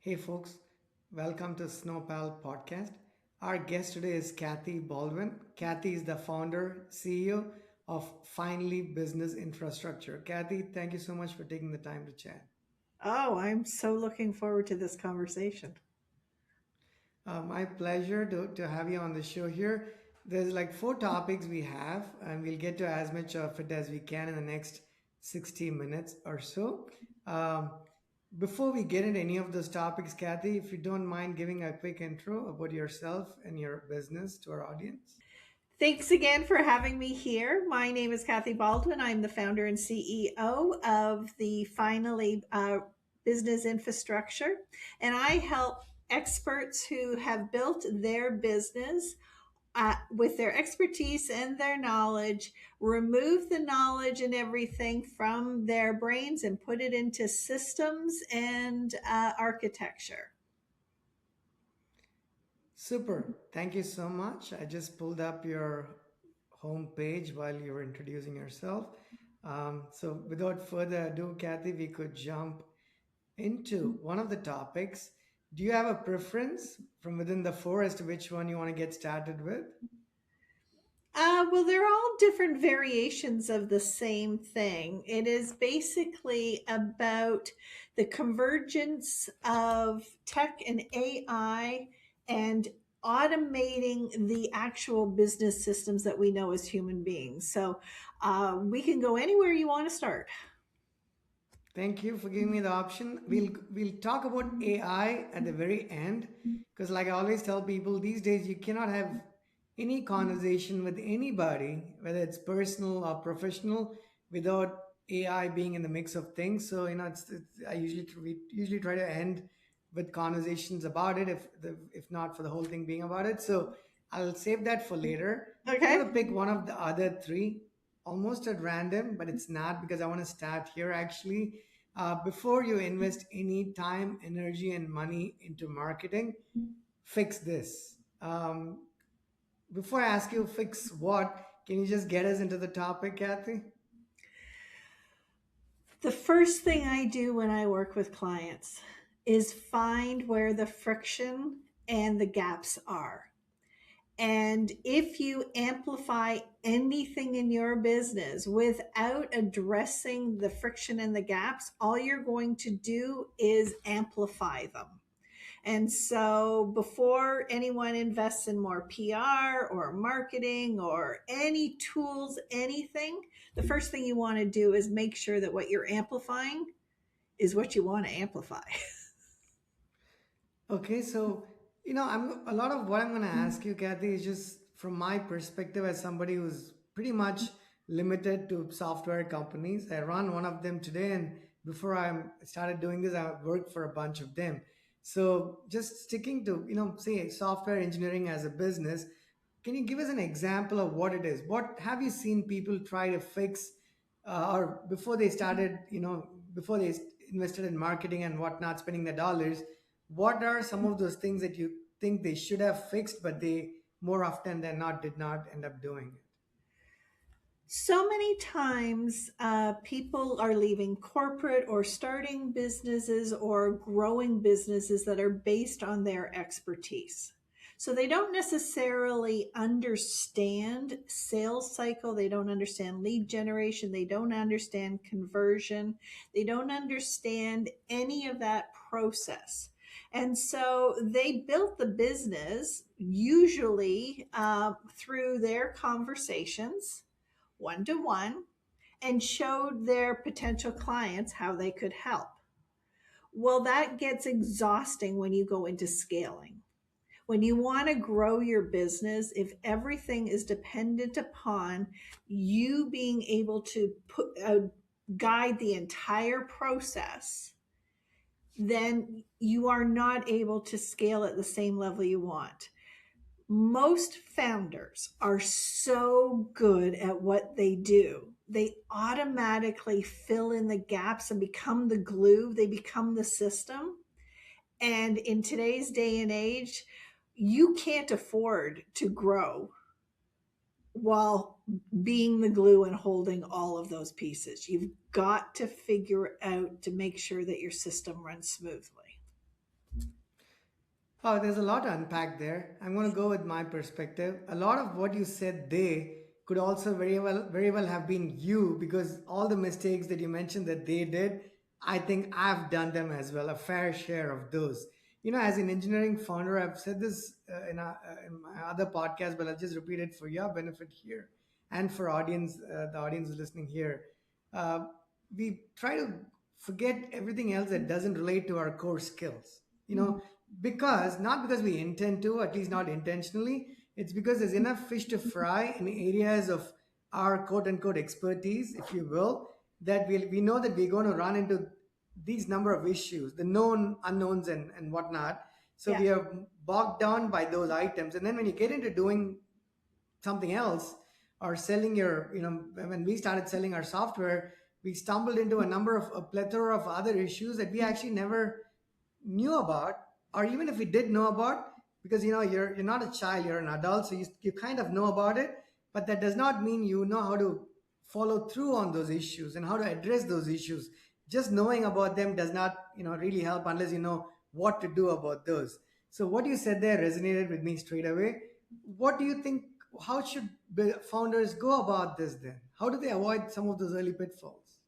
Hey folks, welcome to Snowpal podcast. Our guest today is Kathy Baldwin. Kathy is the founder, CEO of Finally Business Infrastructure. Kathy, thank you so much for taking the time to chat. Oh, I'm so looking forward to this conversation. My pleasure to have you on the show here. There's like four topics we have, and we'll get to as much of it as we can in the next 60 minutes or so. Um, Before we get into any of those topics, Kathy, if you don't mind giving a quick intro about yourself and your business to our audience. Thanks again for having me here. My name is Kathy Baldwin. I'm the founder and CEO of the Finally Business Infrastructure, and I help experts who have built their business with their expertise and their knowledge, remove the knowledge and everything from their brains and put it into systems and architecture. Super. Thank you so much. I just pulled up your homepage while you were introducing yourself. So, without further ado, Kathy, we could jump into one of the topics. Do you have a preference from within the four as to which one you want to get started with? Well, they're all different variations of the same thing. It is basically about the convergence of tech and AI and automating the actual business systems that we know as human beings. So we can go anywhere you want to start. Thank you for giving me the option. We'll talk about AI at the very end because, like I always tell people, these days you cannot have any conversation with anybody, whether it's personal or professional, without AI being in the mix of things. So we usually try to end with conversations about it, if not for the whole thing being about it. So I'll save that for later. I'm Okay. gonna pick one of the other three, almost at random, but it's not because I want to start here actually. Before you invest any time, energy, and money into marketing, fix this. Before I ask you fix what, can you just get us into the topic, Kathy? The first thing I do when I work with clients is find where the friction and the gaps are. And if you amplify anything in your business without addressing the friction and the gaps, all you're going to do is amplify them. And so before anyone invests in more PR or marketing or any tools, anything, the first thing you want to do is make sure that what you're amplifying is what you want to amplify. Okay, so I'm a lot of what I'm going to ask you, Kathy, is just from my perspective as somebody who's pretty much limited to software companies. I run one of them today, and before I started doing this, I worked for a bunch of them. So just sticking to say software engineering as a business, can you give us an example of what it is? What have you seen people try to fix, or before they started, before they invested in marketing and whatnot, spending their dollars? What are some of those things that you think they should have fixed, but they more often than not did not end up doing it? So many times, people are leaving corporate or starting businesses or growing businesses that are based on their expertise. So they don't necessarily understand sales cycle. They don't understand lead generation. They don't understand conversion. They don't understand any of that process. And so they built the business usually through their conversations one to one and showed their potential clients how they could help. Well, that gets exhausting when you go into scaling. When you want to grow your business, if everything is dependent upon you being able to guide the entire process, then you are not able to scale at the same level you want. Most founders are so good at what they do. They automatically fill in the gaps and become the glue, they become the system. And in today's day and age, you can't afford to grow while being the glue and holding all of those pieces. You've got to figure out to make sure that your system runs smoothly. Oh, there's a lot to unpack there. I'm going to go with my perspective. A lot of what you said they could also very well have been you, because all the mistakes that you mentioned that they did, I think I've done them as well, a fair share of those. As an engineering founder, I've said this in my other podcast, but I'll just repeat it for your benefit here and for the audience listening here. Uh, we try to forget everything else that doesn't relate to our core skills. You Mhm. know, because not because we intend to, at least not intentionally. It's because there's enough fish to fry in areas of our quote unquote expertise, if you will, that we know that we're going to run into these number of issues, the known unknowns and whatnot. So Yeah. we are bogged down by those items. And then when you get into doing something else or selling when we started selling our software, we stumbled into a plethora of other issues that we actually never knew about, or even if we did know about, because you're not a child, you're an adult, so you kind of know about it, but that does not mean you know how to follow through on those issues and how to address those issues. Just knowing about them does not really help unless you know what to do about those. So what you said there resonated with me straight away. What do you think, how should founders go about this then? How do they avoid some of those early pitfalls?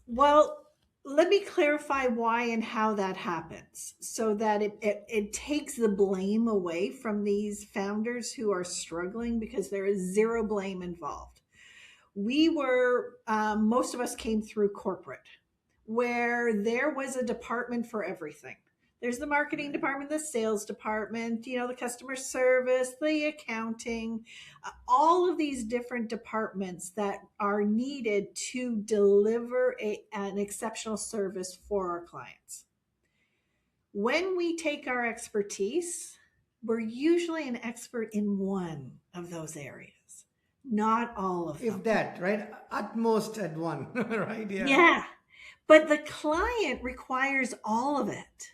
Well, let me clarify why and how that happens so that it takes the blame away from these founders who are struggling, because there is zero blame involved. Most of us came through corporate where there was a department for everything. There's the marketing Right. department, the sales department, the customer service, the accounting, all of these different departments that are needed to deliver an exceptional service for our clients. When we take our expertise, we're usually an expert in one of those areas, not all of them. If that, right, at most at one. Right, yeah. Yeah, but the client requires all of it.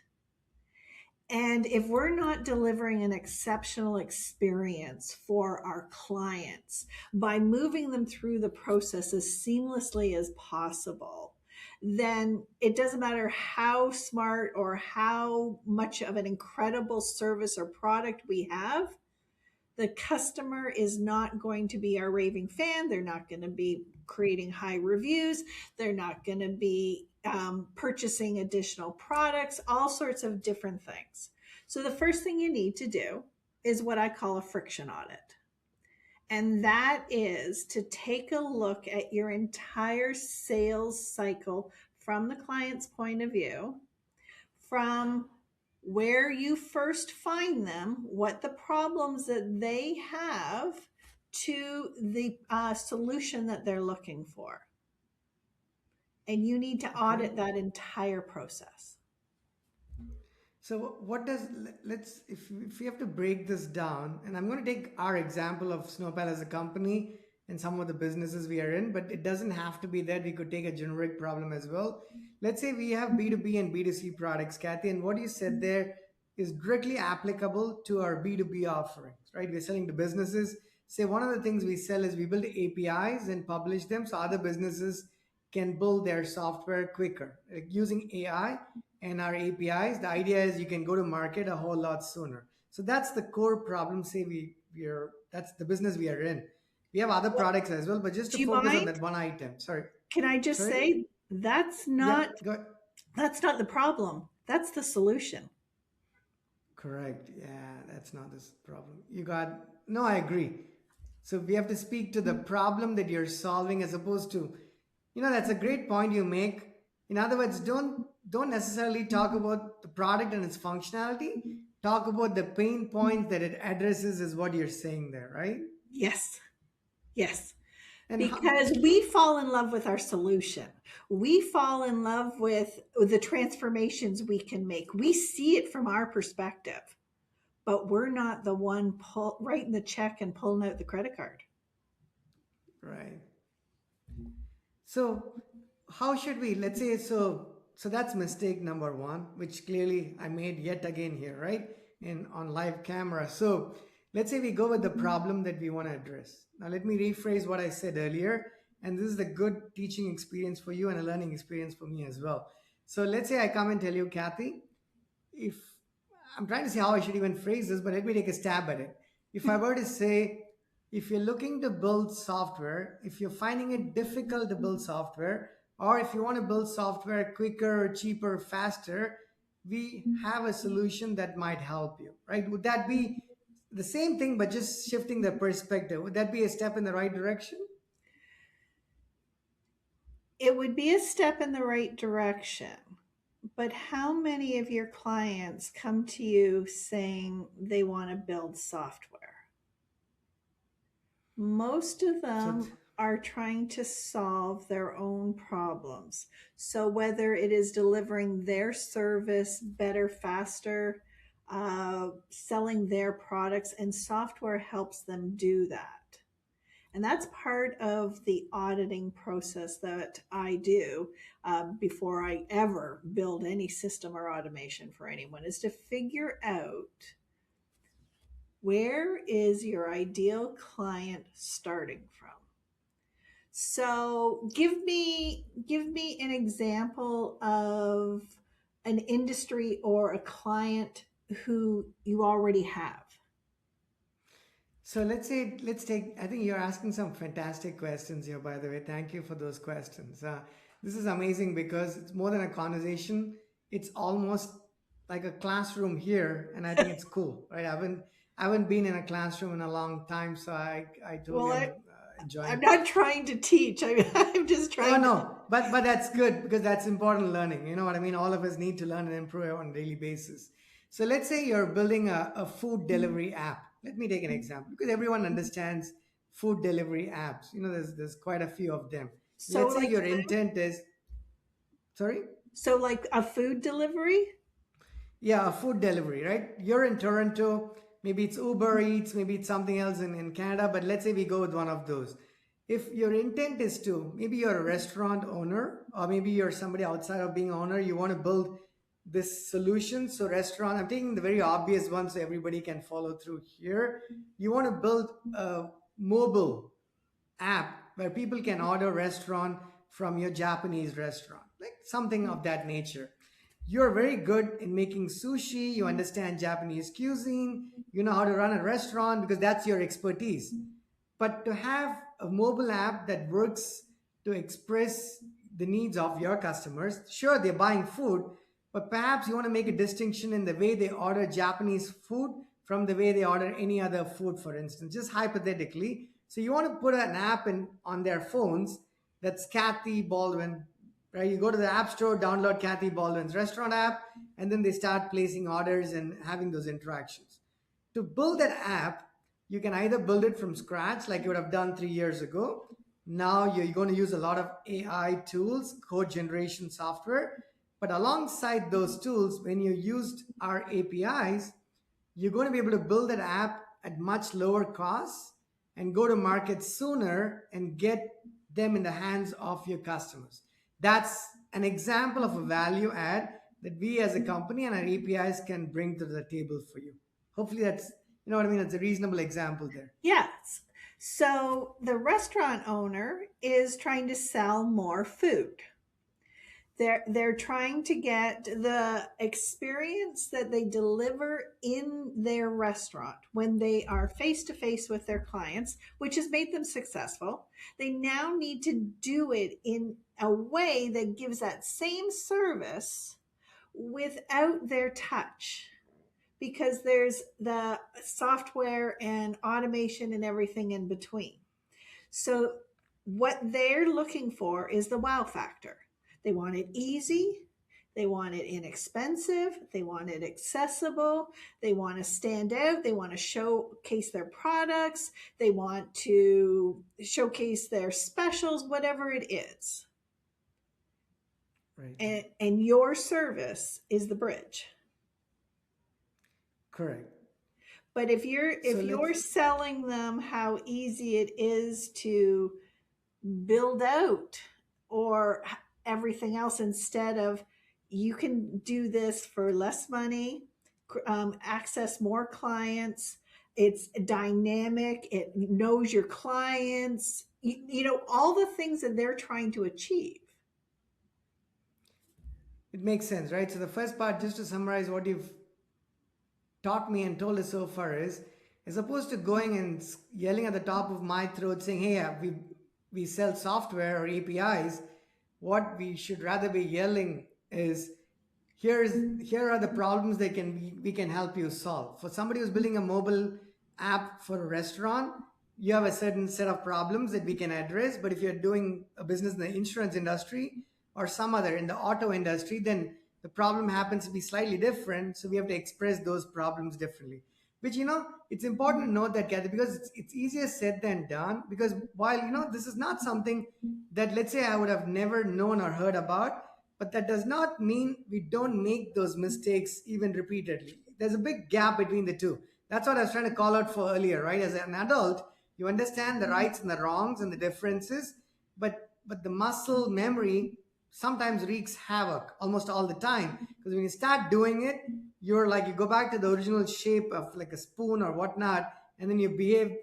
And if we're not delivering an exceptional experience for our clients by moving them through the process as seamlessly as possible, then it doesn't matter how smart or how much of an incredible service or product we have, the customer is not going to be our raving fan. They're not going to be creating high reviews. They're not going to be purchasing additional products, all sorts of different things. So, the first thing you need to do is what I call a friction audit. And that is to take a look at your entire sales cycle from the client's point of view, from where you first find them, what the problems that they have, to the solution that they're looking for. And you need to Okay. audit that entire process. So what does let's if we have to break this down, and I'm going to take our example of Snowpal as a company and some of the businesses we are in, but it doesn't have to be that. We could take a generic problem as well. Let's say we have B2B and B2C products, Kathy, and what you said there is directly applicable to our B2B offerings, right? We're selling to businesses. Say one of the things we sell is we build APIs and publish them so other businesses can build their software quicker, like using AI and our APIs. The idea is you can go to market a whole lot sooner. So that's the core problem. Say we're that's the business we are in. We have other Well, products as well, but just to do you focus on mind? that one item. Sorry. Can I just Sorry. say that's Yeah. not Go. that's not the problem. That's the solution. Correct. Yeah, that's not this problem. You got. No, I agree. So we have to speak to the problem that you're solving as opposed to, that's a great point you make. In other words, don't necessarily talk about the product and its functionality. Talk about the pain points that it addresses is what you're saying there, right? Yes. Yes. And how, Because we fall in love with our solution. We fall in love with the transformations we can make. We see it from our perspective, but we're not the one writing the check and pulling out the credit card. right. So how should we, let's say, so that's mistake number one, which clearly I made yet again here, right? In on live camera. So let's say we go with the problem that we want to address. Now let me rephrase what I said earlier. And this is a good teaching experience for you and a learning experience for me as well. So let's say I come and tell you, Kathy, if I'm trying to see how I should even phrase this, but let me take a stab at it. If I were to say, if you're looking to build software, if you're finding it difficult to build software, or if you want to build software quicker, cheaper, faster, we have a solution that might help you, right? Would that be the same thing, but just shifting the perspective? Would that be a step in the right direction? It would be a step in the right direction. But how many of your clients come to you saying they want to build software? Most of So, them are trying to solve their own problems. So, whether it is delivering their service better, faster, selling their products, and software helps them do that. And that's part of the auditing process that I do before I ever build any system or automation for anyone, is to figure out where is your ideal client starting from. So give me an example of an industry or a client who you already have. so let's say, let's take, I think you're asking some fantastic questions here, by the way. Thank you for those questions. This is amazing because it's more than a conversation. It's almost like a classroom here, and I think it's cool, right? I haven't been in a classroom in a long time, so I totally Well, am I'm enjoying. not trying to teach. I'm just Oh trying to. no, but that's good because that's important learning. You know what I mean? All of us need to learn and improve on a daily basis. So let's say you're building a food delivery app. Let me take an example because everyone understands food delivery apps. You know, there's quite a few of them. So Let's say like your intent is, sorry. so like a food delivery. Yeah, a food delivery, right? You're in Toronto, maybe it's Uber Eats, maybe it's something else in Canada, but let's say we go with one of those. If your intent is to, maybe you're a restaurant owner, or maybe you're somebody outside of being owner, you want to build this solution. So, restaurant, I'm taking the very obvious one so everybody can follow through here. You want to build a mobile app where people can order restaurant from your Japanese restaurant, like something of that nature. You're very good in making sushi, you understand Japanese cuisine, you know how to run a restaurant because that's your expertise. But to have a mobile app that works to express the needs of your customers, sure, they're buying food, but perhaps you want to make a distinction in the way they order Japanese food from the way they order any other food, for instance, just hypothetically. So you want to put an app in on their phones that's Kathy Baldwin, right? You go to the App Store, download Kathy Baldwin's restaurant app, and then they start placing orders and having those interactions. To build that app, you can either build it from scratch, like you would have done 3 years ago. Now you're going to use a lot of AI tools, code generation software. But alongside those tools, when you used our APIs, you're going to be able to build that app at much lower costs and go to market sooner and get them in the hands of your customers. That's an example of a value add that we as a company and our APIs can bring to the table for you. Hopefully that's, you know what I mean, it's a reasonable example there. Yes. So the restaurant owner is trying to sell more food. They're trying to get the experience that they deliver in their restaurant when they are face to face with their clients, which has made them successful. They now need to do it in a way that gives that same service without their touch, because there's the software and automation and everything in between. So, what they're looking for is the wow factor. They want it easy, they want it inexpensive, they want it accessible, they want to stand out, they want to showcase their products, they want to showcase their specials, whatever it is. Right. And your service is the bridge. Correct. But if you're So if let's, you're selling them how easy it is to build out or everything else, instead of you can do this for less money, access more clients, it's dynamic, it knows your clients, you know, all the things that they're trying to achieve. it makes sense, right? So the first part, just to summarize what you've taught me and told us so far is, as opposed to going and yelling at the top of my throat saying, hey, we sell software or APIs, what we should rather be yelling is, here are the problems we can help you solve. For somebody who's building a mobile app for a restaurant, you have a certain set of problems that we can address. But if you're doing a business in the insurance industry or some other in the auto industry, then the problem happens to be slightly different. So we have to express those problems differently. Which, it's important to note that, Kathy, because it's easier said than done. Because while, this is not something that, let's say, I would have never known or heard about, but that does not mean we don't make those mistakes even repeatedly. There's a big gap between the two. That's what I was trying to call out for earlier, right? As an adult, you understand the rights and the wrongs and the differences, but the muscle memory sometimes wreaks havoc almost all the time. Because when you start doing it, you're like, you go back to the original shape of like a spoon or whatnot, and then you behave,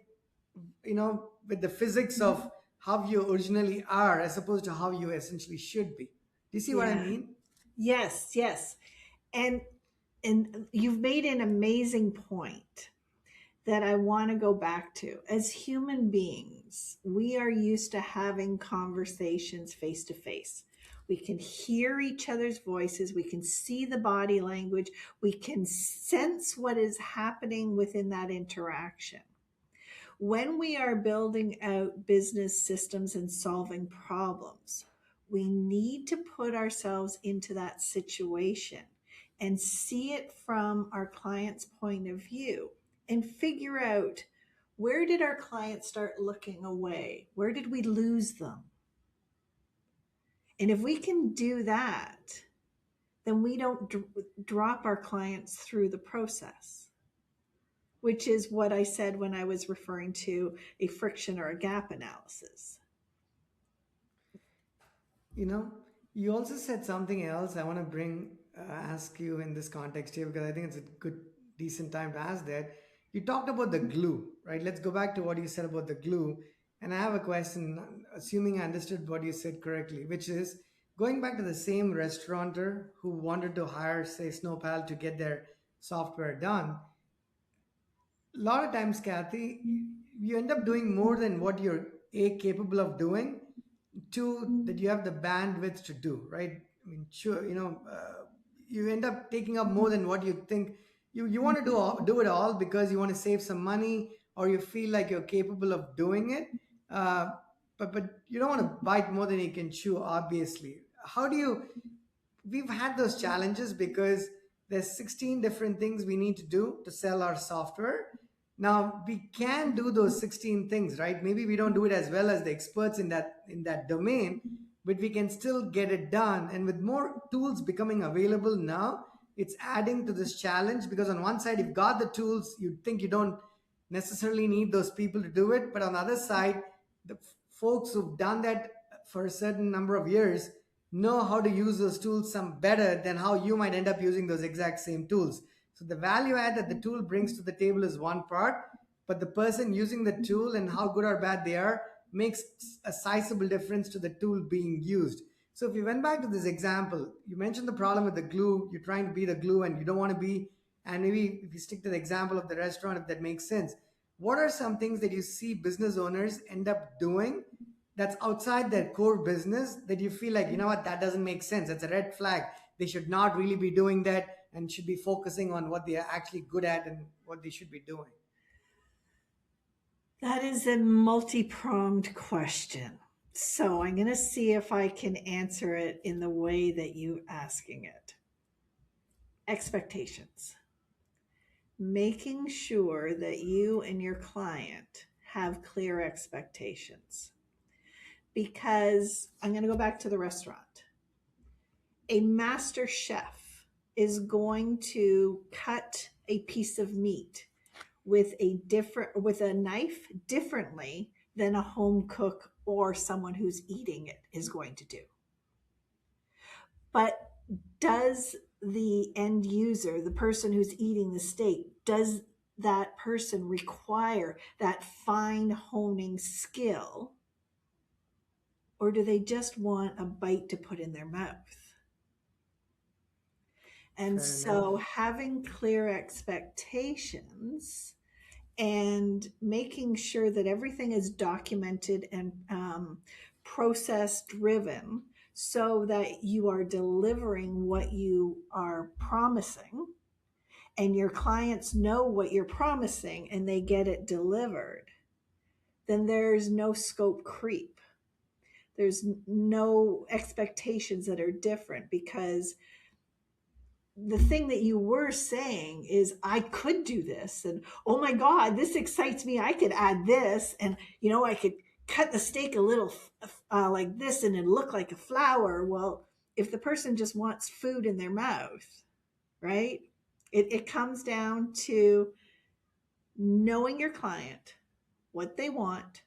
with the physics of how you originally are as opposed to how you essentially should be. Do you see what I Yeah. mean? Yes, yes. And you've made an amazing point that I want to go back to. As human beings, we are used to having conversations face to face. We can hear each other's voices, we can see the body language, we can sense what is happening within that interaction. When we are building out business systems and solving problems, we need to put ourselves into that situation and see it from our client's point of view and figure out, where did our client start looking away? Where did we lose them? And if we can do that, then we don't drop our clients through the process, which is what I said when I was referring to a friction or a gap analysis. You know, you also said something else I want to ask you in this context here, because I think it's a good, decent time to ask that. You talked about the glue, right? Let's go back to what you said about the glue. And I have a question, assuming I understood what you said correctly, which is going back to the same restaurateur who wanted to hire, say, Snowpal to get their software done. A lot of times, Kathy, you end up doing more than what you're capable of doing. Two, that you have the bandwidth to do, right? I mean, sure, you end up taking up more than what you think. You want to do it all because you want to save some money, or you feel like you're capable of doing it. Uh, but you don't want to bite more than you can chew, obviously. How do you We've had those challenges because there's 16 different things we need to do to sell our software. Now we can do those 16 things, right? Maybe we don't do it as well as the experts in that domain, but we can still get it done. And with more tools becoming available now, it's adding to this challenge, because on one side you've got the tools, you think you don't necessarily need those people to do it, but on the other side, the folks who've done that for a certain number of years know how to use those tools some better than how you might end up using those exact same tools. So the value add that the tool brings to the table is one part, but the person using the tool and how good or bad they are makes a sizable difference to the tool being used. So if you went back to this example, you mentioned the problem with the glue, you're trying to be the glue and you don't want to be, and maybe if you stick to the example of the restaurant, if that makes sense, what are some things that you see business owners end up doing that's outside their core business that you feel like, you know what, that doesn't make sense? It's a red flag. They should not really be doing that and should be focusing on what they are actually good at and what they should be doing. That is a multi pronged question. So I'm going to see if I can answer it in the way that you asking it. Expectations. Making sure that you and your client have clear expectations. Because I'm going to go back to the restaurant. A master chef is going to cut a piece of meat with a knife differently than a home cook or someone who's eating it is going to do. But does the end user, the person who's eating the steak, does that person require that fine honing skill, or do they just want a bite to put in their mouth? And Fair enough. so having clear expectations and making sure that everything is documented and process driven so that you are delivering what you are promising and your clients know what you're promising and they get it delivered, then there's no scope creep. There's no expectations that are different, because the thing that you were saying is, I could do this, and oh my god, this excites me, I could add this, and I could cut the steak a little like this and it look like a flower. Well, if the person just wants food in their mouth, right, it comes down to knowing your client, what they want,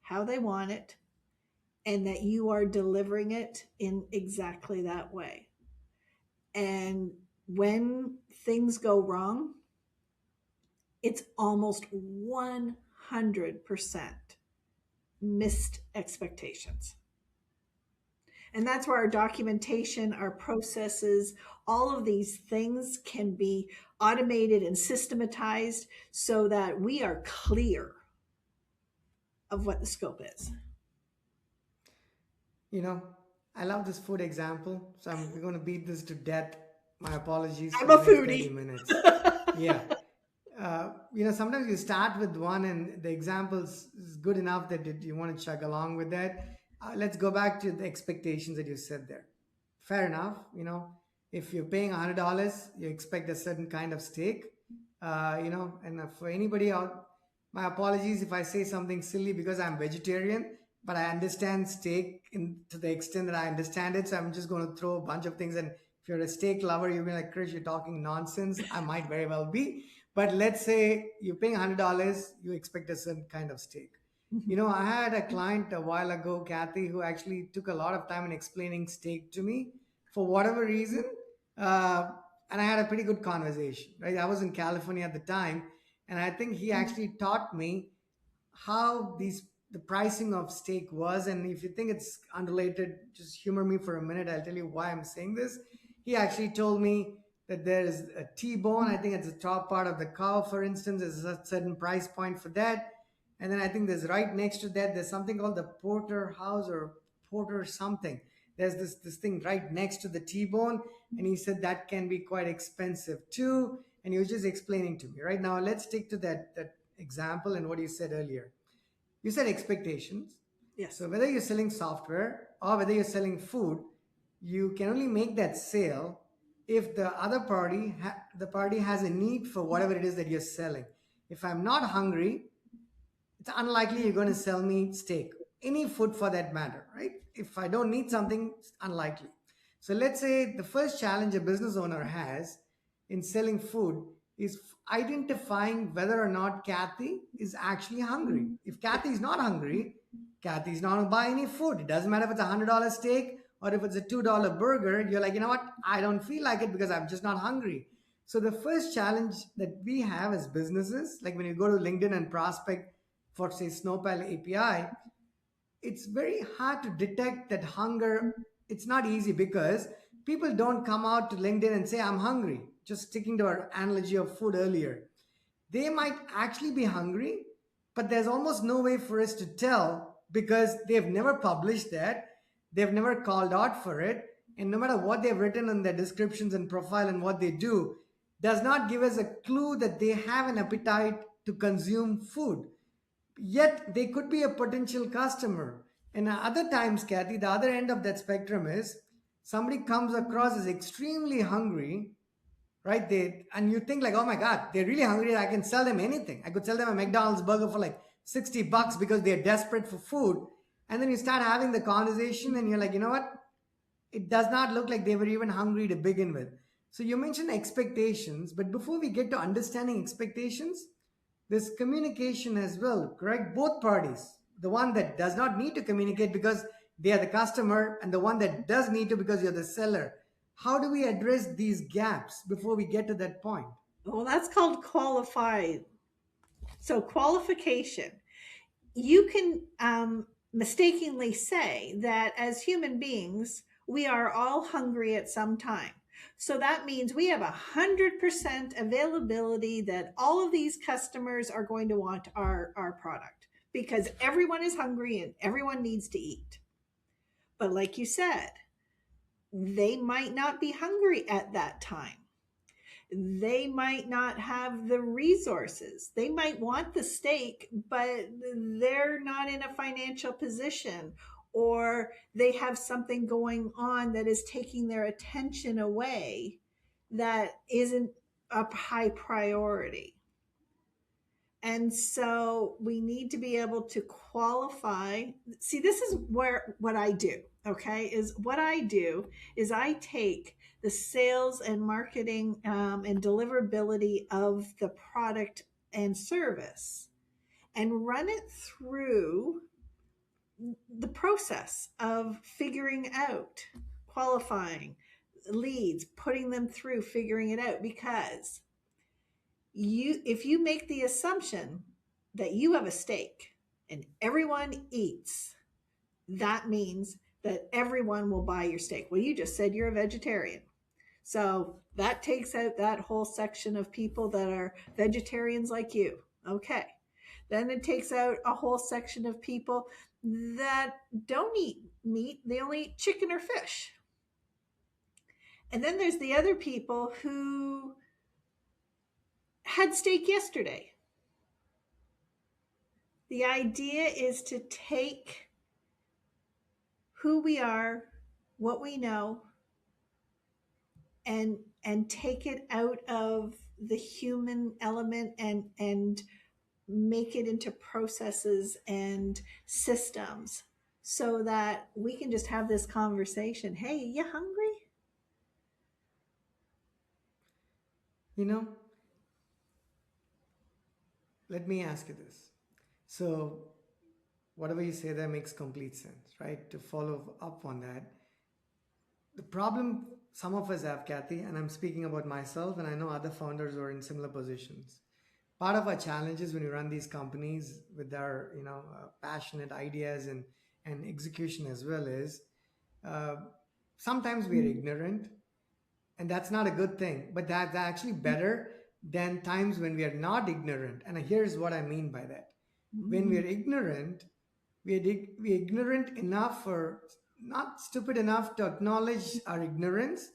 how they want it, and that you are delivering it in exactly that way. And when things go wrong, it's almost 100% missed expectations. And that's where our documentation, our processes, all of these things can be automated and systematized so that we are clear of what the scope is. You know, I love this food example, so we're going to beat this to death. My apologies for I'm a the next 30 foodie. minutes. Yeah. Sometimes you start with one and the example is good enough that you want to chug along with that. Let's go back to the expectations that you said there. Fair enough. If you're paying $100, you expect a certain kind of steak. And for anybody out, my apologies if I say something silly because I'm vegetarian, but I understand steak to the extent that I understand it. So I'm just going to throw a bunch of things. And if you're a steak lover, you'll be like, Krish, you're talking nonsense. I might very well be. But let's say you're paying $100, you expect a certain kind of steak. Mhm. I had a client a while ago, Kathy, who actually took a lot of time in explaining steak to me for whatever reason. Uh, and I had a pretty good conversation, right? I was in California at the time, and I think he actually taught me how the pricing of steak was. And if you think it's unrelated, just humor me for a minute. I'll tell you why I'm saying this. He actually told me that there is a T-bone. I think it's the top part of the cow, for instance. There's a certain price point for that. And then I think there's right next to that, there's something called the porterhouse or porter something. There's this thing right next to the T-bone. And he said that can be quite expensive too. And he was just explaining to me. Right now, let's stick to that example and what you said earlier. You said expectations. Yes. So whether you're selling software or whether you're selling food, you can only make that sale if the other party, the party has a need for whatever it is that you're selling. If I'm not hungry, it's unlikely you're going to sell me steak, any food for that matter, right? If I don't need something, it's unlikely. So let's say the first challenge a business owner has in selling food is identifying whether or not Kathy is actually hungry. If Kathy is not hungry, Kathy's not going to buy any food. It doesn't matter if it's $100 steak or if it's a $2 burger. You're like, you know what? I don't feel like it because I'm just not hungry. So the first challenge that we have as businesses, like when you go to LinkedIn and prospect for say Snowpal API, it's very hard to detect that hunger. It's not easy because people don't come out to LinkedIn and say, I'm hungry. Just sticking to our analogy of food earlier. They might actually be hungry, but there's almost no way for us to tell because they've never published that. They've never called out for it. And no matter what they've written in their descriptions and profile and what they do, does not give us a clue that they have an appetite to consume food. Yet they could be a potential customer. And other times, Kathy, the other end of that spectrum is somebody comes across as extremely hungry, right? And you think like, oh my God, they're really hungry. I can sell them anything. I could sell them a McDonald's burger for like $60 because they're desperate for food. And then you start having the conversation and you're like, you know what? It does not look like they were even hungry to begin with. So you mentioned expectations, but before we get to understanding expectations, there's communication as well, correct? Both parties. The one that does not need to communicate because they are the customer, and the one that does need to because you're the seller. How do we address these gaps before we get to that point? Well, that's called qualified. So, qualification. You can mistakenly say that as human beings, we are all hungry at some time. So that means we have 100% availability that all of these customers are going to want our product because everyone is hungry and everyone needs to eat. But like you said, they might not be hungry at that time. They might not have the resources. They might want the steak, but they're not in a financial position, or they have something going on that is taking their attention away that isn't a high priority. And so we need to be able to qualify. See, this is where what I do, okay, is what I do is I take the sales and marketing and deliverability of the product and service and run it through the process of figuring out, qualifying leads, putting them through, figuring it out. Because if you make the assumption that you have a steak and everyone eats, that means that everyone will buy your steak. Well, you just said you're a vegetarian. So that takes out that whole section of people that are vegetarians like you. Okay. Then it takes out a whole section of people that don't eat meat, they only eat chicken or fish. And then there's the other people who had steak yesterday. The idea is to take who we are, what we know, and take it out of the human element and make it into processes and systems so that we can just have this conversation. Hey, you hungry? You know, let me ask you this. So, whatever you say there makes complete sense, right? To follow up on that, the problem some of us have, Kathy, and I'm speaking about myself, and I know other founders who are in similar positions. Part of our challenges when we run these companies with our, passionate ideas and execution as well is uh, sometimes we're ignorant, and that's not a good thing. But that's actually better than times when we are not ignorant. And here's what I mean by that: when we're ignorant, we're ignorant enough or not stupid enough to acknowledge our ignorance.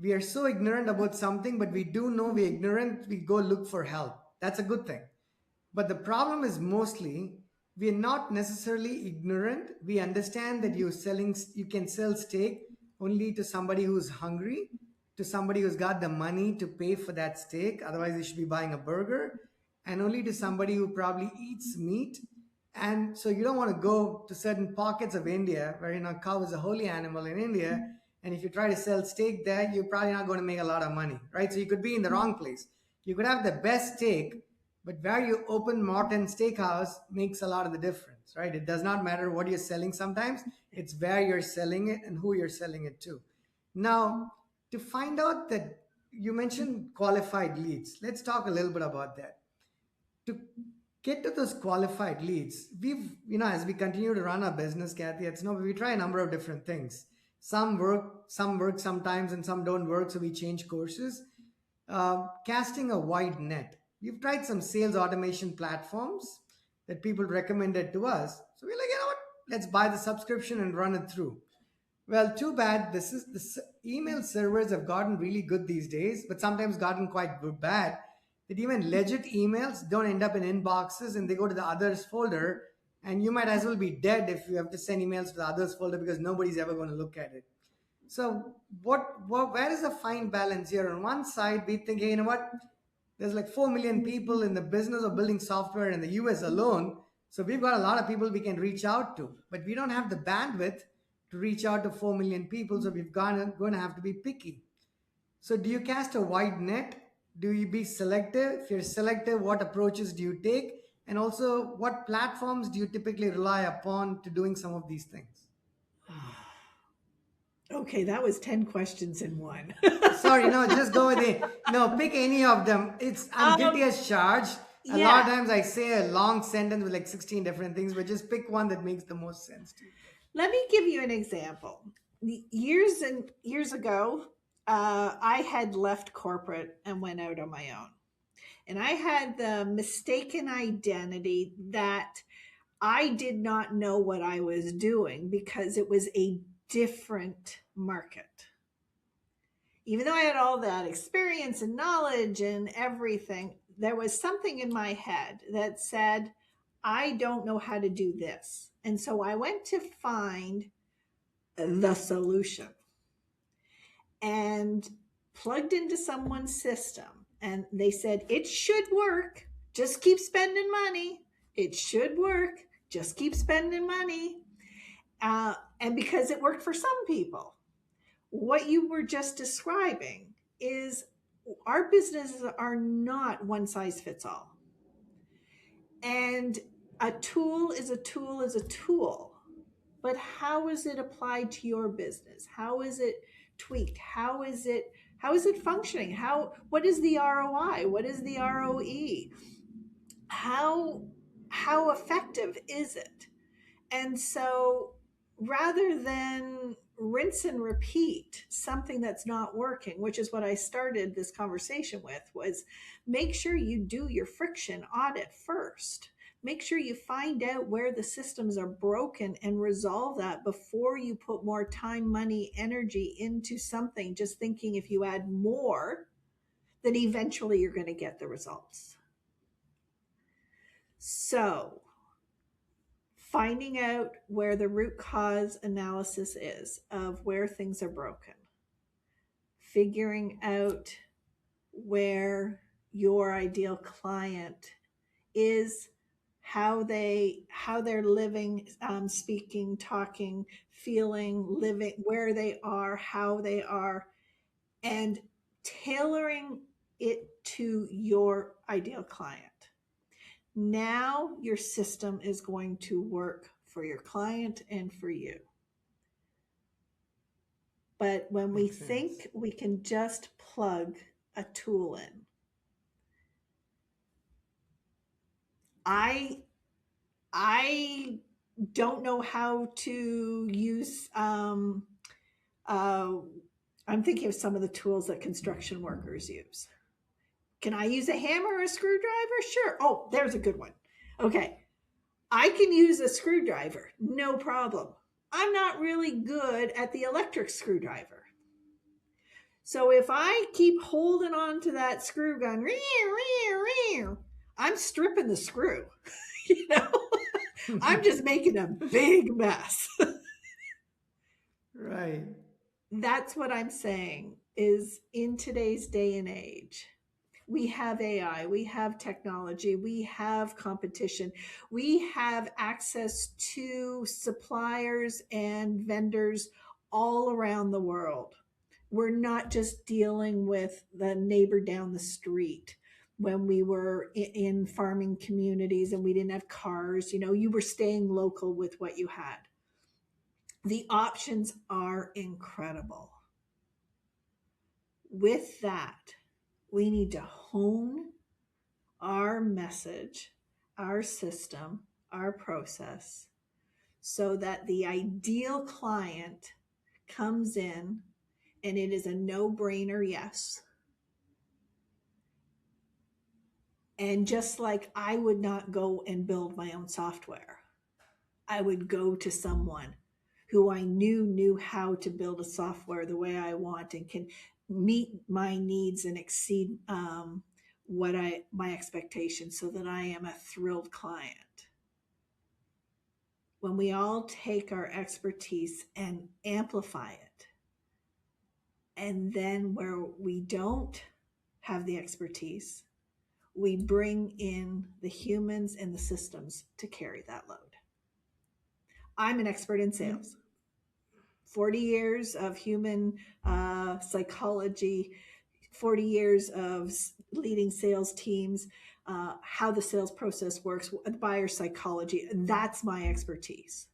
We are so ignorant about something, but we do know we're ignorant, we go look for help. That's a good thing. But the problem is mostly we are not necessarily ignorant. We understand that you can sell steak only to somebody who's hungry, to somebody who's got the money to pay for that steak. Otherwise, they should be buying a burger, and only to somebody who probably eats meat. And so you don't want to go to certain pockets of India where cow is a holy animal in India. And if you try to sell steak there, you're probably not going to make a lot of money, right? So you could be in the wrong place. You could have the best steak, but where you open Morton Steakhouse makes a lot of the difference, right? It does not matter what you're selling sometimes, it's where you're selling it and who you're selling it to. Now, to find out that you mentioned qualified leads, let's talk a little bit about that. To get to those qualified leads, as we continue to run our business, Kathy, we try a number of different things. Some work sometimes, and some don't work, so we change courses. Casting a wide net. We've tried some sales automation platforms that people recommended to us. So we're like, you know what? Let's buy the subscription and run it through. Well, too bad. Email servers have gotten really good these days, but sometimes gotten quite bad. That even legit emails don't end up in inboxes and they go to the others folder. And you might as well be dead if you have to send emails to the others folder because nobody's ever going to look at it. So where is the fine balance here? On one side, we think, hey, you know what? There's like 4 million people in the business of building software in the US alone. So we've got a lot of people we can reach out to, but we don't have the bandwidth to reach out to 4 million people. So going to have to be picky. So do you cast a wide net? Do you be selective? If you're selective, what approaches do you take? And also, what platforms do you typically rely upon to doing some of these things? Okay, that was 10 questions in one. Sorry, no, just go with it. No, pick any of them. I'm guilty as charged. A lot of Yeah. times I say a long sentence with like 16 different things, but just pick one that makes the most sense to you. Let me give you an example. Years and years ago, I had left corporate and went out on my own. And I had the mistaken identity that I did not know what I was doing because it was a different market. Even though I had all that experience and knowledge and everything, there was something in my head that said, I don't know how to do this. And so I went to find the solution and plugged into someone's system. And they said, it should work. Just keep spending money. It should work. Just keep spending money. And because it worked for some people, what you were just describing is our businesses are not one size fits all. And a tool is a tool is a tool. But how is it applied to your business? How is it tweaked? How is it functioning? What is the ROI? What is the ROE? How how effective is it? And so rather than rinse and repeat something that's not working, which is what I started this conversation with, was make sure you do your friction audit first. Make sure you find out where the systems are broken and resolve that before you put more time, money, energy into something, just thinking if you add more, then eventually you're going to get the results. So, finding out where the root cause analysis is of where things are broken, figuring out where your ideal client is, how they're living, speaking, talking, feeling, living, where they are, how they are, and tailoring it to your ideal client. Now your system is going to work for your client and for you. But when we Makes sense. think we can just plug a tool in, I I don't know how to use. Uh, I'm thinking of some of the tools that construction workers use. Can I use a hammer or a screwdriver? Sure. Oh, there's a good one. Okay, I can use a screwdriver, no problem. I'm not really good at the electric screwdriver. So if I keep holding on to that screw gun, I'm stripping the screw. you know, I'm just making a big mess. Right. That's what I'm saying is in today's day and age, we have AI, we have technology, we have competition, we have access to suppliers and vendors all around the world. We're not just dealing with the neighbor down the street. When we were in farming communities and we didn't have cars, you were staying local with what you had. The options are incredible. With that, we need to hone our message, our system, our process, so that the ideal client comes in and it is a no brainer yes. And just like I would not go and build my own software, I would go to someone who I knew how to build a software the way I want and can meet my needs and exceed what my expectations, so that I am a thrilled client. When we all take our expertise and amplify it, and then where we don't have the expertise, we bring in the humans and the systems to carry that load. I'm an expert in You, sales. 40 years of human psychology, 40 years of leading sales teams, how the sales process works, buyer psychology. That's my expertise.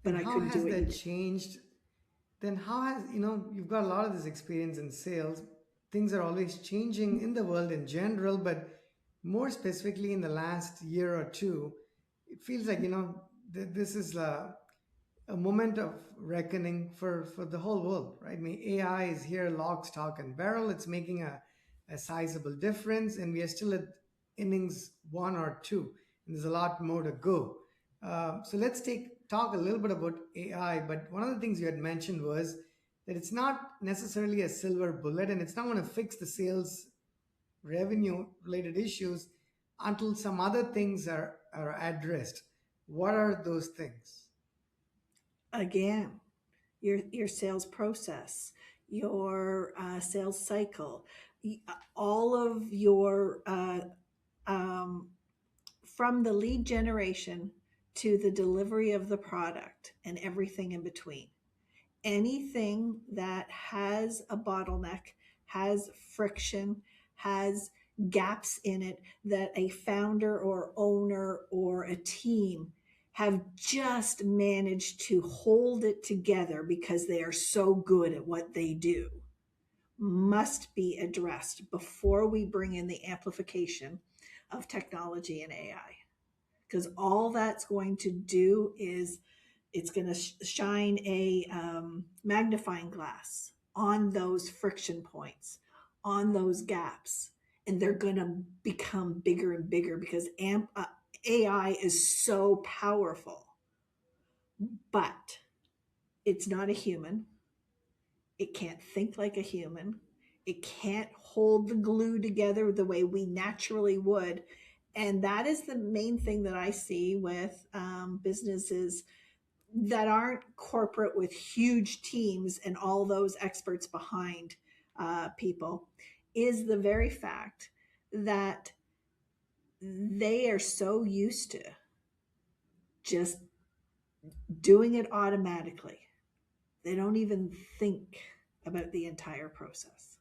But and I how couldn't do has what you that do. changed? Then how has, you've got a lot of this experience in sales. Things are always changing in the world in general, but more specifically in the last year or two, it feels like, this is a moment of reckoning for the whole world, right? I mean, AI is here, lock, stock, and barrel. It's making a sizable difference, and we are still at innings one or two, and there's a lot more to go. So let's talk a little bit about AI. But one of the things you had mentioned was that it's not necessarily a silver bullet, and it's not going to fix the sales revenue related issues until some other things are addressed. What are those things? Again, your sales process, your sales cycle, all of your um, from the lead generation to the delivery of the product and everything in between. Anything that has a bottleneck, has friction, has gaps in it that a founder or owner or a team have just managed to hold it together because they are so good at what they do must be addressed before we bring in the amplification of technology and AI. Because all that's going to do is it's going to shine a magnifying glass on those friction points, on those gaps, and they're going to become bigger and bigger because AI is so powerful. But it's not a human. It can't think like a human. It can't hold the glue together the way we naturally would. And that is the main thing that I see with businesses that aren't corporate with huge teams and all those experts behind people, is the very fact that they are so used to just doing it automatically. They don't even think about the entire process.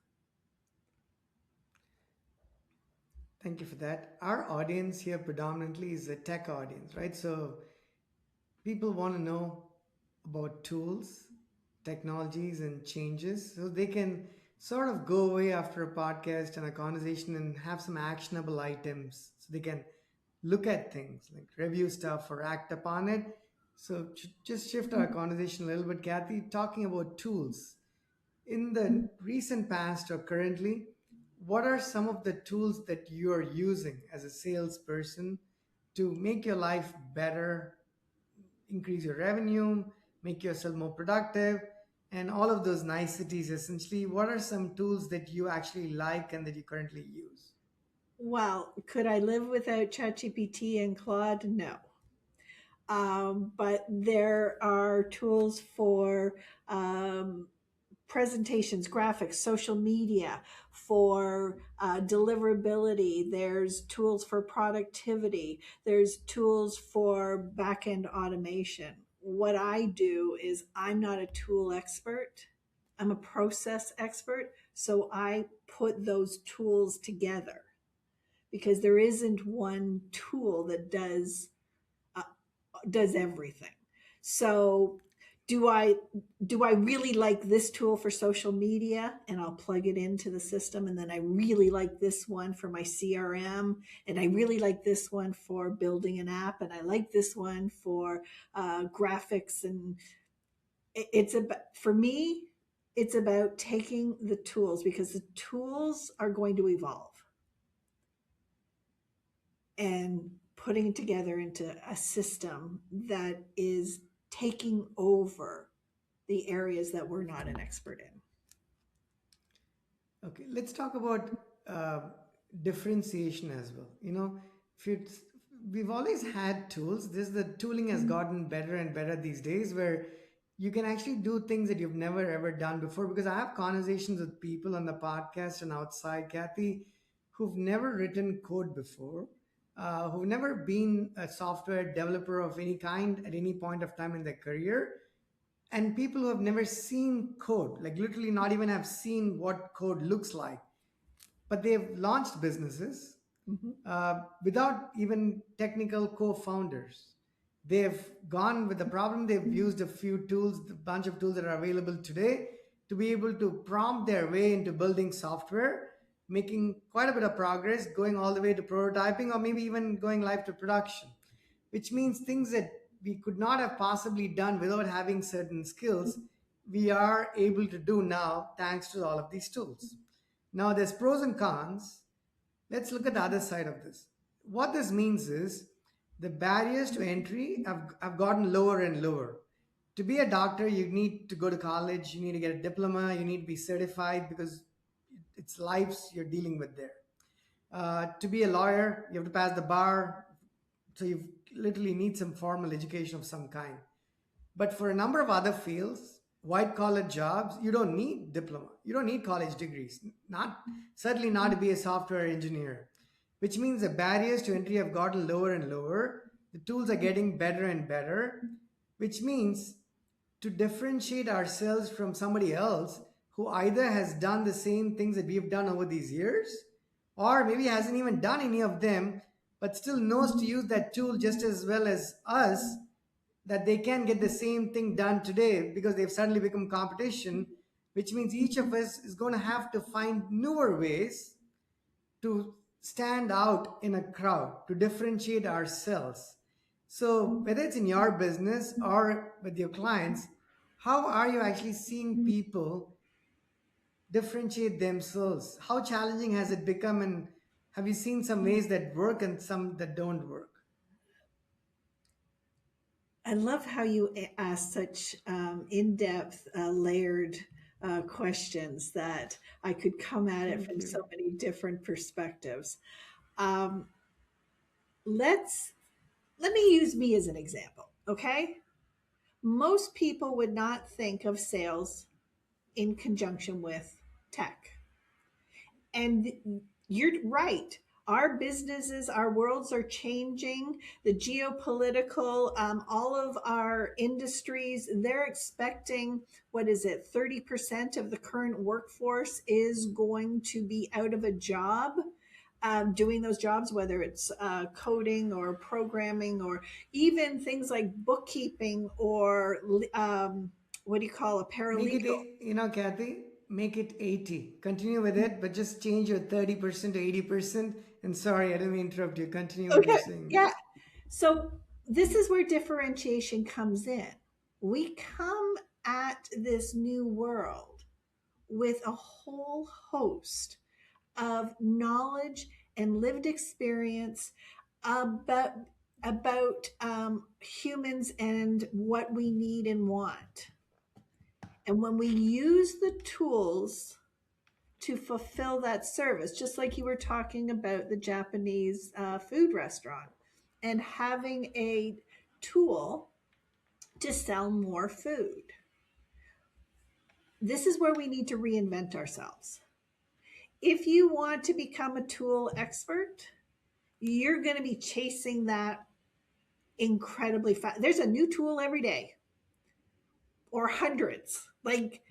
Thank you for that. Our audience here predominantly is a tech audience, right? So people want to know about tools, technologies, and changes so they can sort of go away after a podcast and a conversation and have some actionable items so they can look at things like review stuff or act upon it. So just shift our conversation a little bit, Kathy, talking about tools. In the recent past or currently, what are some of the tools that you're using as a salesperson to make your life better, increase your revenue, make yourself more productive, and all of those niceties essentially? What are some tools that you actually like and that you currently use? Well, could I live without ChatGPT and Claude? No. But there are tools for um, presentations, graphics, social media, for deliverability. There's tools for productivity. There's tools for back end automation. What I do is I'm not a tool expert. I'm a process expert. So I put those tools together because there isn't one tool that uh, does everything. So do I do I really like this tool for social media and I'll plug it into the system, and then I really like this one for my CRM, and I really like this one for building an app, and I like this one for graphics. And it's about, for me, it's about taking the tools because the tools are going to evolve and putting it together into a system that is taking over the areas that we're not an expert in. Okay, let's talk about uh, differentiation as well. If you we've always had tools. This the tooling has gotten better and better these days, where you can actually do things that you've never ever done before. Because I have conversations with people on the podcast and outside, Kathy, who've never written code before, who've never been a software developer of any kind at any point of time in their career, and people who have never seen code, like literally not even have seen what code looks like, but they've launched businesses Mm-hmm. without even technical co-founders. They've gone with the problem. They've used a few tools, a bunch of tools that are available today, to be able to prompt their way into building software, making quite a bit of progress, going all the way to prototyping or maybe even going live to production, which means things that we could not have possibly done without having certain skills, we are able to do now thanks to all of these tools. Now, there's pros and cons. Let's look at the other side of this. What this means is the barriers to entry have gotten lower and lower. To be a doctor, you need to go to college, you need to get a diploma, you need to be certified because it's lives you're dealing with there. To be a lawyer, you have to pass the bar, so you literally need some formal education of some kind. But for a number of other fields, white collar jobs, you don't need diploma. You don't need college degrees. Not certainly not to be a software engineer, which means the barriers to entry have gotten lower and lower. The tools are getting better and better, which means to differentiate ourselves from somebody else who either has done the same things that we've done over these years, or maybe hasn't even done any of them, but still knows to use that tool just as well as us, that they can get the same thing done today because they've suddenly become competition, which means each of us is going to have to find newer ways to stand out in a crowd, to differentiate ourselves. So, whether it's in your business or with your clients, how are you actually seeing people differentiate themselves? How challenging has it become? And have you seen some ways that work and some that don't work? I love how you ask such in depth, layered questions that I could come at it Thank from you. so many different perspectives. Um, let's let me use me as an example. Okay, most people would not think of sales in conjunction with tech. And you're right. Our businesses, our worlds are changing. The geopolitical, all of our industries, they're expecting, what is it, 30% of the current workforce is going to be out of a job. Doing those jobs, whether it's coding or programming or even things like bookkeeping or what do you call a Make it, paralegal. Kathy, make it 80. Continue with it, but just change your 30% to 80%. And sorry, I didn't mean to interrupt you. Continue what you're Okay, saying there. yeah. So this is where differentiation comes in. We come at this new world with a whole host of knowledge and lived experience about humans and what we need and want. And when we use the tools to fulfill that service, just like you were talking about the Japanese food restaurant and having a tool to sell more food. This is where we need to reinvent ourselves. If you want to become a tool expert, you're going to be chasing that incredibly fast. There's a new tool every day or hundreds. Like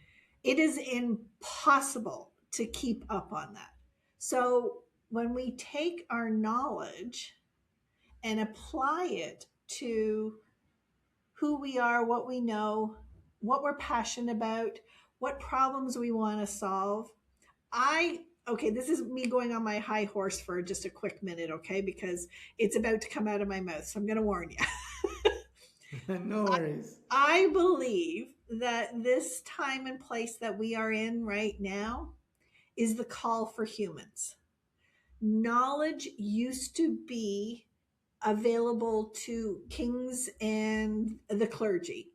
it is impossible to keep up on that. So when we take our knowledge and apply it to who we are, what we know, what we're passionate about, what problems we want to solve. Okay, this is me going on my high horse for just a quick minute, okay, because it's about to come out of my mouth. So I'm going to warn you. No worries. I believe that this time and place that we are in right now is the call for humans. Knowledge used to be available to kings and the clergy.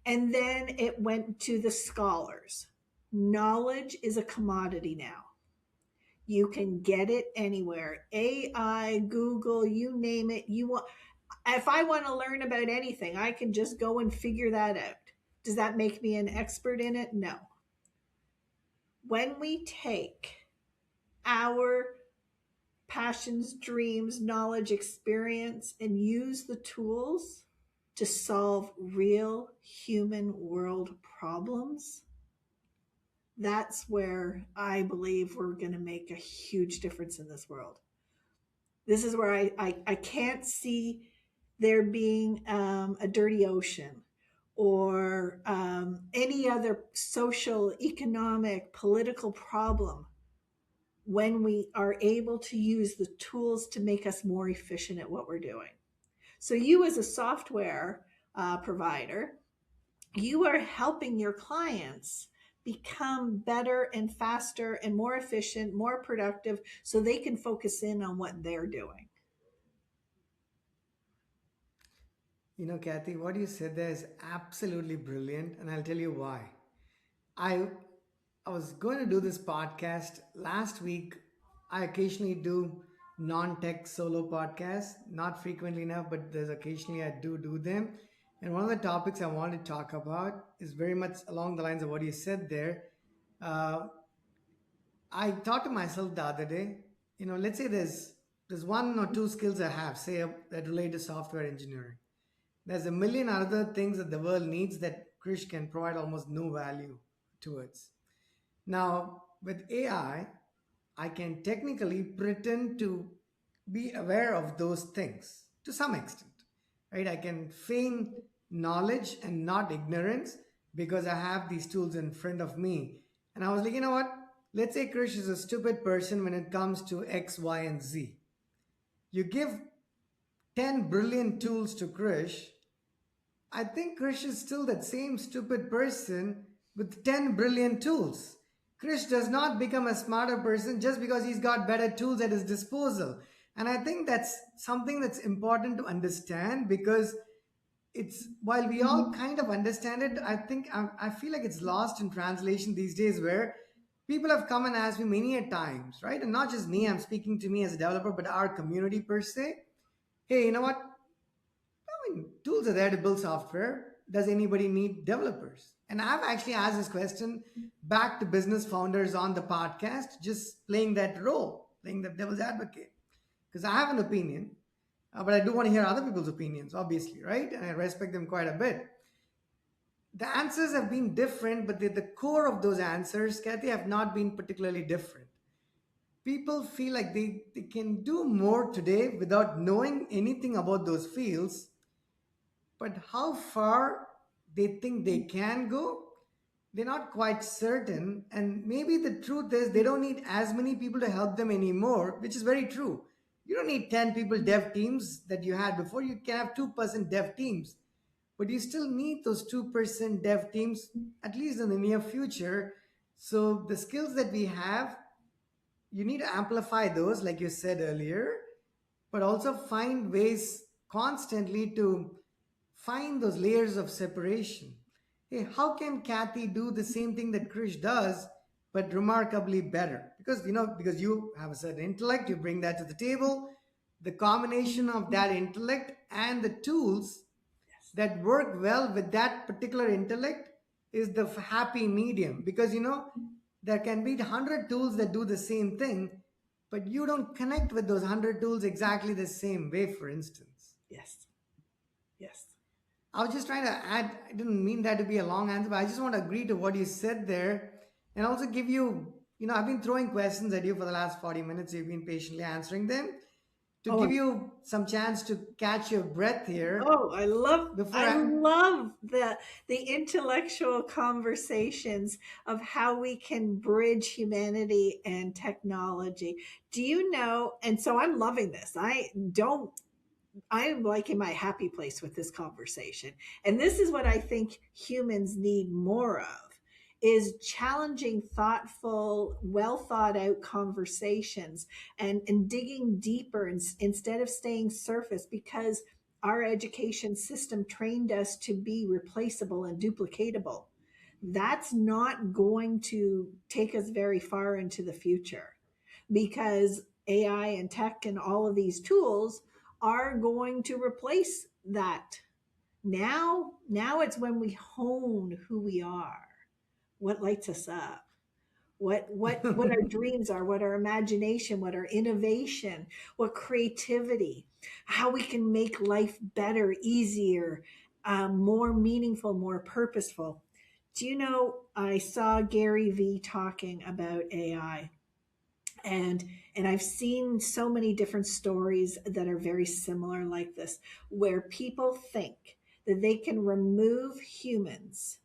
And then it went to the scholars. Knowledge is a commodity now. You can get it anywhere. AI, Google, you name it. You want if I want to learn about anything, I can just go and figure that out. Does that make me an expert in it? No. When we take our passions, dreams, knowledge, experience, and use the tools to solve real human world problems, that's where I believe we're going to make a huge difference in this world. This is where I can't see there being a dirty ocean or any other social, economic, political problem when we are able to use the tools to make us more efficient at what we're doing. So, you as a software provider, you are helping your clients become better and faster and more efficient, more productive, so they can focus in on what they're doing. Kathy, what you said there is absolutely brilliant, and I'll tell you why. I I was going to do this podcast last week. I occasionally do non-tech solo podcasts, not frequently enough, but there's occasionally I do them. And one of the topics I want to talk about is very much along the lines of what you said there. Uh, I thought to myself the other day, let's say there's one or two skills I have, say that relate to software engineering. There's a million other things that the world needs that Krish can provide almost no value towards. Now, with AI, I can technically pretend to be aware of those things to some extent, right? I can feign knowledge and not ignorance because I have these tools in front of me. And I was like, you know what? Let's say Krish is a stupid person when it comes to X, Y, and Z. You give 10 brilliant tools to Krish, I think Krish is still that same stupid person with 10 brilliant tools. Krish does not become a smarter person just because he's got better tools at his disposal. And I think that's something that's important to understand because it's while we all kind of understand it, I feel like it's lost in translation these days where people have come and asked me many a times, right? And not just me, I'm speaking to me as a developer, but our community per se. Hey, you know what? I mean, tools are there to build software. Does anybody need developers? And I've actually asked this question back to business founders on the podcast, just playing that role, playing the devil's advocate. Because I have an opinion, but I do want to hear other people's opinions, obviously, right? And I respect them quite a bit. The answers have been different, but the core of those answers, Kathy, have not been particularly different. People feel like they can do more today without knowing anything about those fields, but how far they think they can go, they're not quite certain. And maybe the truth is they don't need as many people to help them anymore, which is very true. You don't need 10 people dev teams that you had before. You can have 2% dev teams, but you still need those 2% dev teams, at least in the near future. So the skills that we have, you need to amplify those, like you said earlier, but also find ways constantly to find those layers of separation. Hey, how can Kathy do the same thing that Krish does, but remarkably better? Because you have a certain intellect, you bring that to the table. The combination of that intellect and the tools Yes. that work well with that particular intellect is the happy medium. Because there can be 100 tools that do the same thing, but you don't connect with those 100 tools exactly the same way, for instance. Yes. Yes. I was just trying to add, I didn't mean that to be a long answer, but I just want to agree to what you said there and also give you, I've been throwing questions at you for the last 40 minutes. You've been patiently answering them to Oh, give you some chance to catch your breath here oh, I love before I I. love the intellectual conversations of how we can bridge humanity and technology. Do you know? And so I'm loving this. I'm like in my happy place with this conversation. And this is what I think humans need more of is challenging, thoughtful, well thought out conversations and digging deeper instead of staying surface because our education system trained us to be replaceable and duplicatable. That's not going to take us very far into the future because AI and tech and all of these tools are going to replace that. Now it's when we hone who we are, what lights us up, what our dreams are, what our imagination, what our innovation, what creativity, how we can make life better, easier, more meaningful, more purposeful. Do you know, I saw Gary Vee talking about AI, and I've seen so many different stories that are very similar like this, where people think that they can remove humans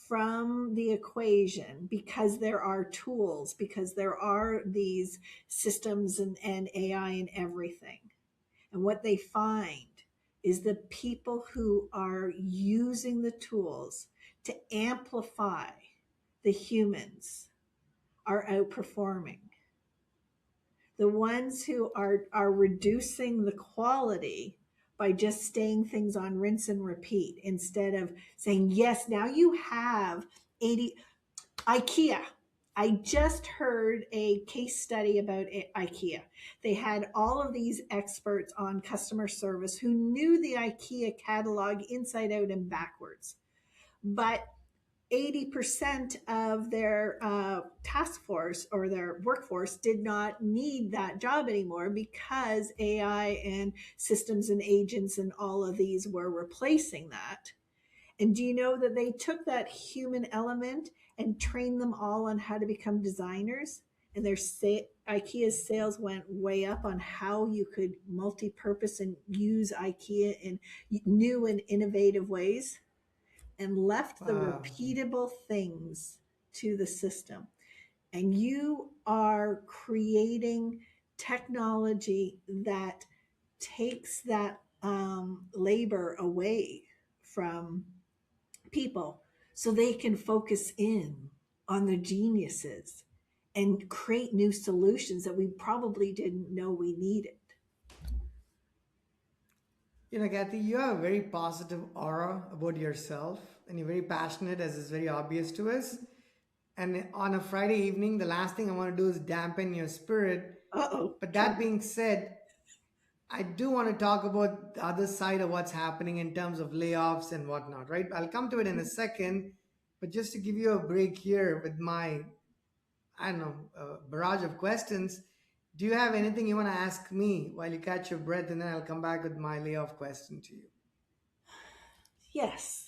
from the equation because there are tools, because there are these systems and AI and everything. And what they find is the people who are using the tools to amplify the humans are outperforming. The ones who are reducing the quality by just staying things on rinse and repeat instead of saying, yes, now you have 80. IKEA. I just heard a case study about IKEA. They had all of these experts on customer service who knew the IKEA catalog inside out and backwards. But 80% of their task force or their workforce did not need that job anymore because AI and systems and agents and all of these were replacing that. And do you know that they took that human element and trained them all on how to become designers? And IKEA's sales went way up on how you could multi-purpose and use IKEA in new and innovative ways, and left the Wow. repeatable things to the system. And you are creating technology that takes that labor away from people so they can focus in on the geniuses and create new solutions that we probably didn't know we needed. Kathy, you have a very positive aura about yourself, and you're very passionate, as is very obvious to us. And on a Friday evening, the last thing I want to do is dampen your spirit. Uh-oh, But that trouble. being said, I do want to talk about the other side of what's happening in terms of layoffs and whatnot, right? I'll come to it in a second. But just to give you a break here with my, I don't know, barrage of questions, do you have anything you want to ask me while you catch your breath? And then I'll come back with my layoff question to you. Yes.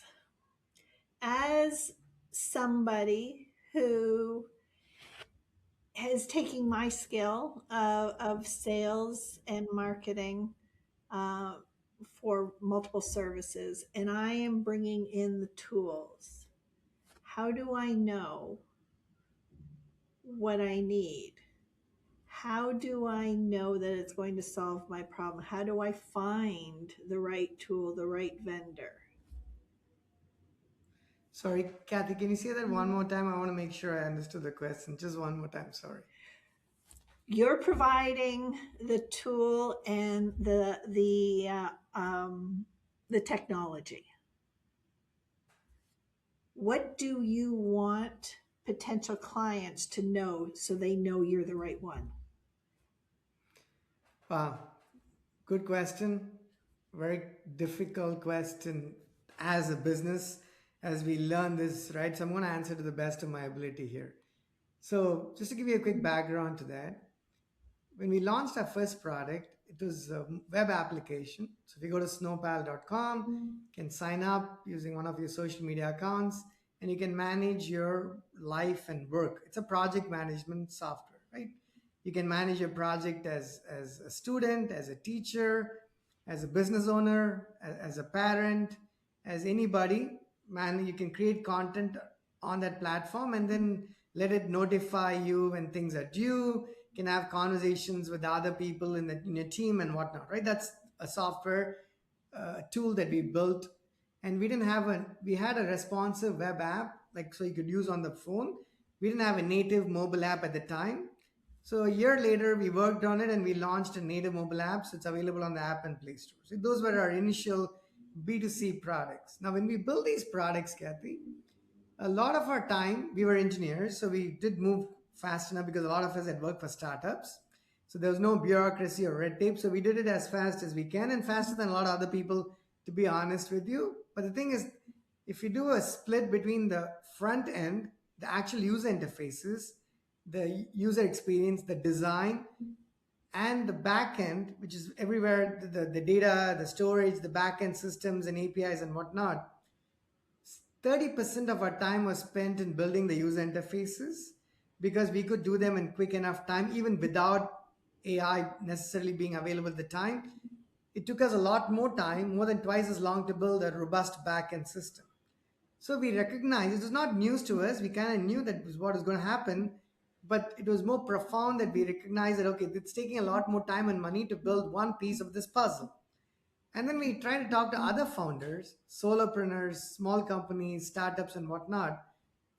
As somebody who is taking my skill of sales and marketing uh, for multiple services, and I am bringing in the tools. How do I know what I need? How do I know that it's going to solve my problem? How do I find the right tool, the right vendor? Sorry, Kathy, can you say that one more time? I want to make sure I understood the question. Just one more time, sorry. You're providing the tool and the technology. What do you want potential clients to know so they know you're the right one? Wow, good question. Very difficult question as a business as we learn this, right? So I'm going to answer to the best of my ability here. So, just to give you a quick background to that, when we launched our first product, it was a web application. So if you go to snowpal.com, you can sign up using one of your social media accounts and you can manage your life and work. It's a project management software, right? You can manage your project as a student, as a teacher, as a business owner, as a parent, as anybody. Man, you can create content on that platform and then let it notify you when things are due. You can have conversations with other people in your team and whatnot, right? That's a software tool that we built. And we had a responsive web app, like so you could use on the phone. We didn't have a native mobile app at the time. So a year later, we worked on it and we launched a native mobile app. So it's available on the App and Play Store. So those were our initial B2C products. Now, when we build these products, Kathy, a lot of our time, we were engineers, so we did move fast enough because a lot of us had worked for startups. So there was no bureaucracy or red tape. So we did it as fast as we can and faster than a lot of other people, to be honest with you. But the thing is, if you do a split between the front end, the actual user interfaces, the user experience, the design, and the back end, which is everywhere the data, the storage, the back end systems and APIs and whatnot, 30% of our time was spent in building the user interfaces because we could do them in quick enough time, even without AI necessarily being available at the time. It took us a lot more time, more than twice as long, to build a robust backend system. So we recognized it was not news to us. We kind of knew that was what was going to happen, but it was more profound that we recognized that, okay, it's taking a lot more time and money to build one piece of this puzzle. And then we try to talk to other founders, solopreneurs, small companies, startups, and whatnot.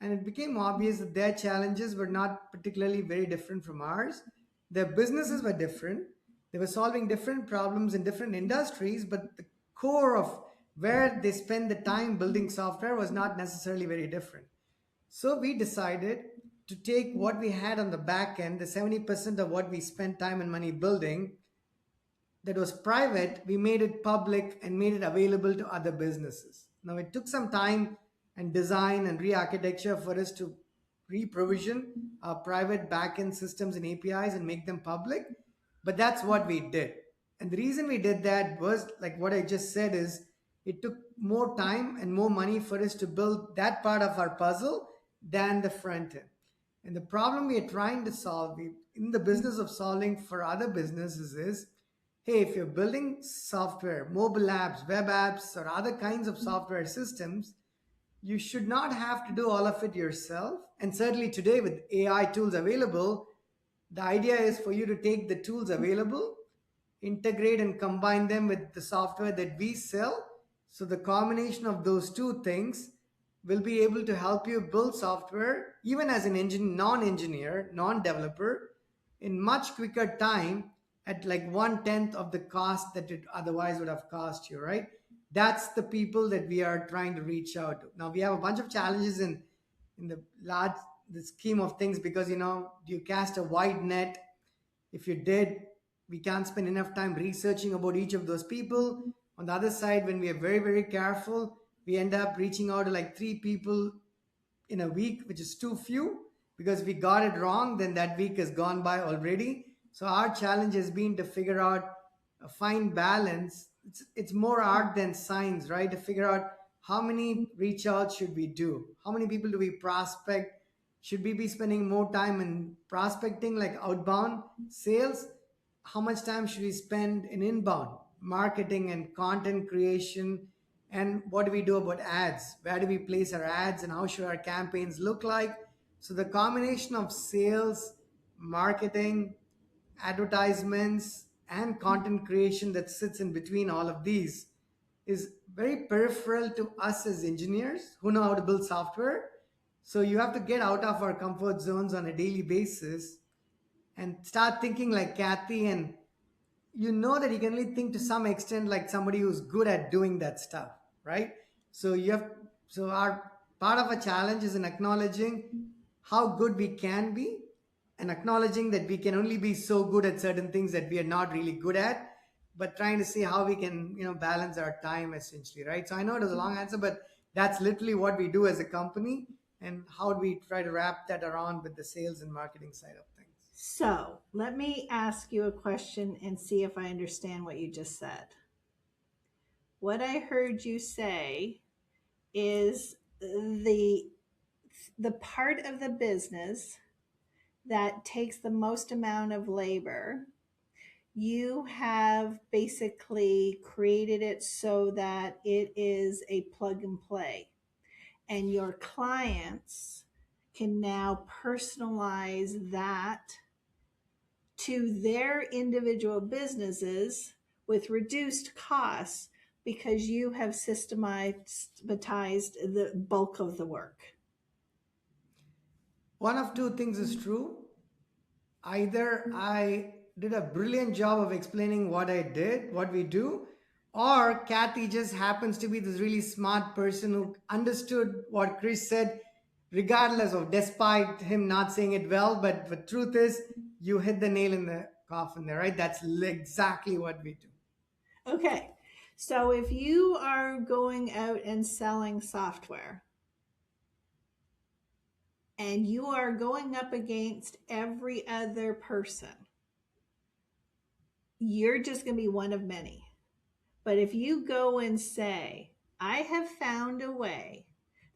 And it became obvious that their challenges were not particularly very different from ours. Their businesses were different. They were solving different problems in different industries, but the core of where they spend the time building software was not necessarily very different. So we decided to take what we had on the back end, the 70% of what we spent time and money building, that was private, we made it public and made it available to other businesses. Now, it took some time and design and re architecture for us to re provision our private backend systems and APIs and make them public, but that's what we did. And the reason we did that was like what I just said is it took more time and more money for us to build that part of our puzzle than the front end. And the problem we are trying to solve, in the business of solving for other businesses, is hey, if you're building software, mobile apps, web apps, or other kinds of software systems, you should not have to do all of it yourself. And certainly today, with AI tools available, the idea is for you to take the tools available, integrate and combine them with the software that we sell. So the combination of those two things will be able to help you build software, even as an non-engineer, non-developer, in much quicker time at like 1/10 of the cost that it otherwise would have cost you, right? That's the people that we are trying to reach out to. Now we have a bunch of challenges in the scheme of things, because do you cast a wide net? If you did, we can't spend enough time researching about each of those people. On the other side, when we are very, very careful, we end up reaching out to like three people in a week, which is too few. Because if we got it wrong, then that week has gone by already. So our challenge has been to figure out a fine balance. It's more art than science, right? To figure out how many reach outs should we do? How many people do we prospect? Should we be spending more time in prospecting, like outbound sales? How much time should we spend in inbound marketing and content creation? And what do we do about ads? Where do we place our ads and how should our campaigns look like? So the combination of sales, marketing, advertisements, and content creation that sits in between all of these is very peripheral to us as engineers who know how to build software. So you have to get out of our comfort zones on a daily basis and start thinking like Kathy, and that you can only think to some extent like somebody who's good at doing that stuff, right? So our part of a challenge is in acknowledging how good we can be, and acknowledging that we can only be so good at certain things that we are not really good at, but trying to see how we can balance our time, essentially, right? So I know it was a long answer, but that's literally what we do as a company, and how do we try to wrap that around with the sales and marketing side of things. So let me ask you a question and see if I understand what you just said. What I heard you say is the part of the business that takes the most amount of labor, you have basically created it so that it is a plug and play, and your clients can now personalize that to their individual businesses with reduced costs because you have systematized the bulk of the work. One of two things is true. Either I did a brilliant job of explaining what I did, what we do, or Kathy just happens to be this really smart person who understood what Chris said, regardless of, despite him not saying it well. But the truth is, you hit the nail in the coffin there, right? That's exactly what we do. Okay. So if you are going out and selling software and you are going up against every other person, you're just going to be one of many. But if you go and say, I have found a way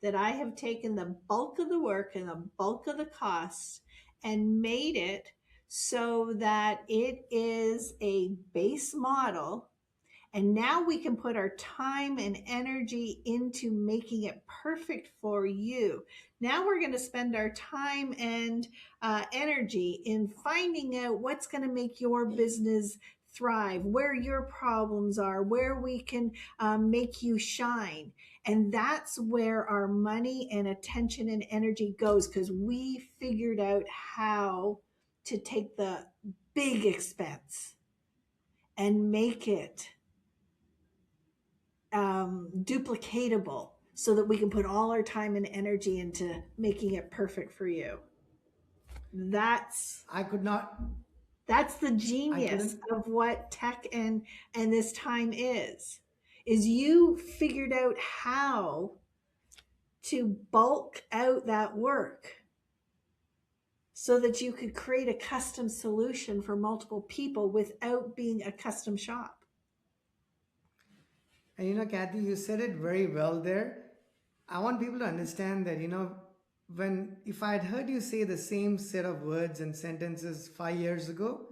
that I have taken the bulk of the work and the bulk of the costs and made it so that it is a base model, and now we can put our time and energy into making it perfect for you. Now we're going to spend our time and energy in finding out what's going to make your business thrive, where your problems are, where we can make you shine. And that's where our money and attention and energy goes, because we figured out how to take the big expense and make it duplicatable so that we can put all our time and energy into making it perfect for you. That's I could not, that's the I genius couldn't. of what tech and this time is you figured out how to bulk out that work so that you could create a custom solution for multiple people without being a custom shop. And Kathy, you said it very well there. I want people to understand that, when if I had heard you say the same set of words and sentences 5 years ago,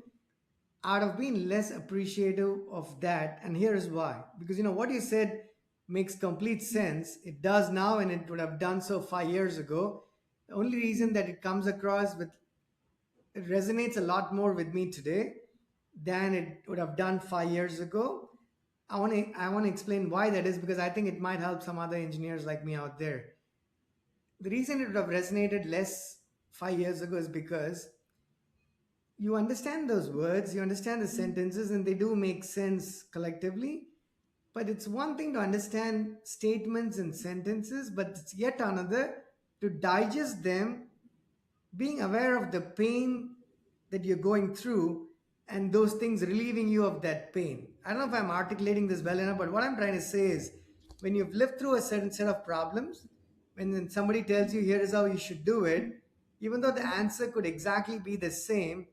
I'd have been less appreciative of that. And here's why. Because, what you said makes complete sense. It does now, and it would have done so 5 years ago. The only reason that it comes across with it resonates a lot more with me today than it would have done 5 years ago. I want to explain why that is, because I think it might help some other engineers like me out there. The reason it would have resonated less 5 years ago is because you understand those words, you understand the sentences, and they do make sense collectively. But it's one thing to understand statements and sentences, but it's yet another to digest them, being aware of the pain that you're going through and those things relieving you of that pain. I don't know if I'm articulating this well enough, but what I'm trying to say is when you've lived through a certain set of problems, when then somebody tells you here is how you should do it, even though the answer could exactly be the same,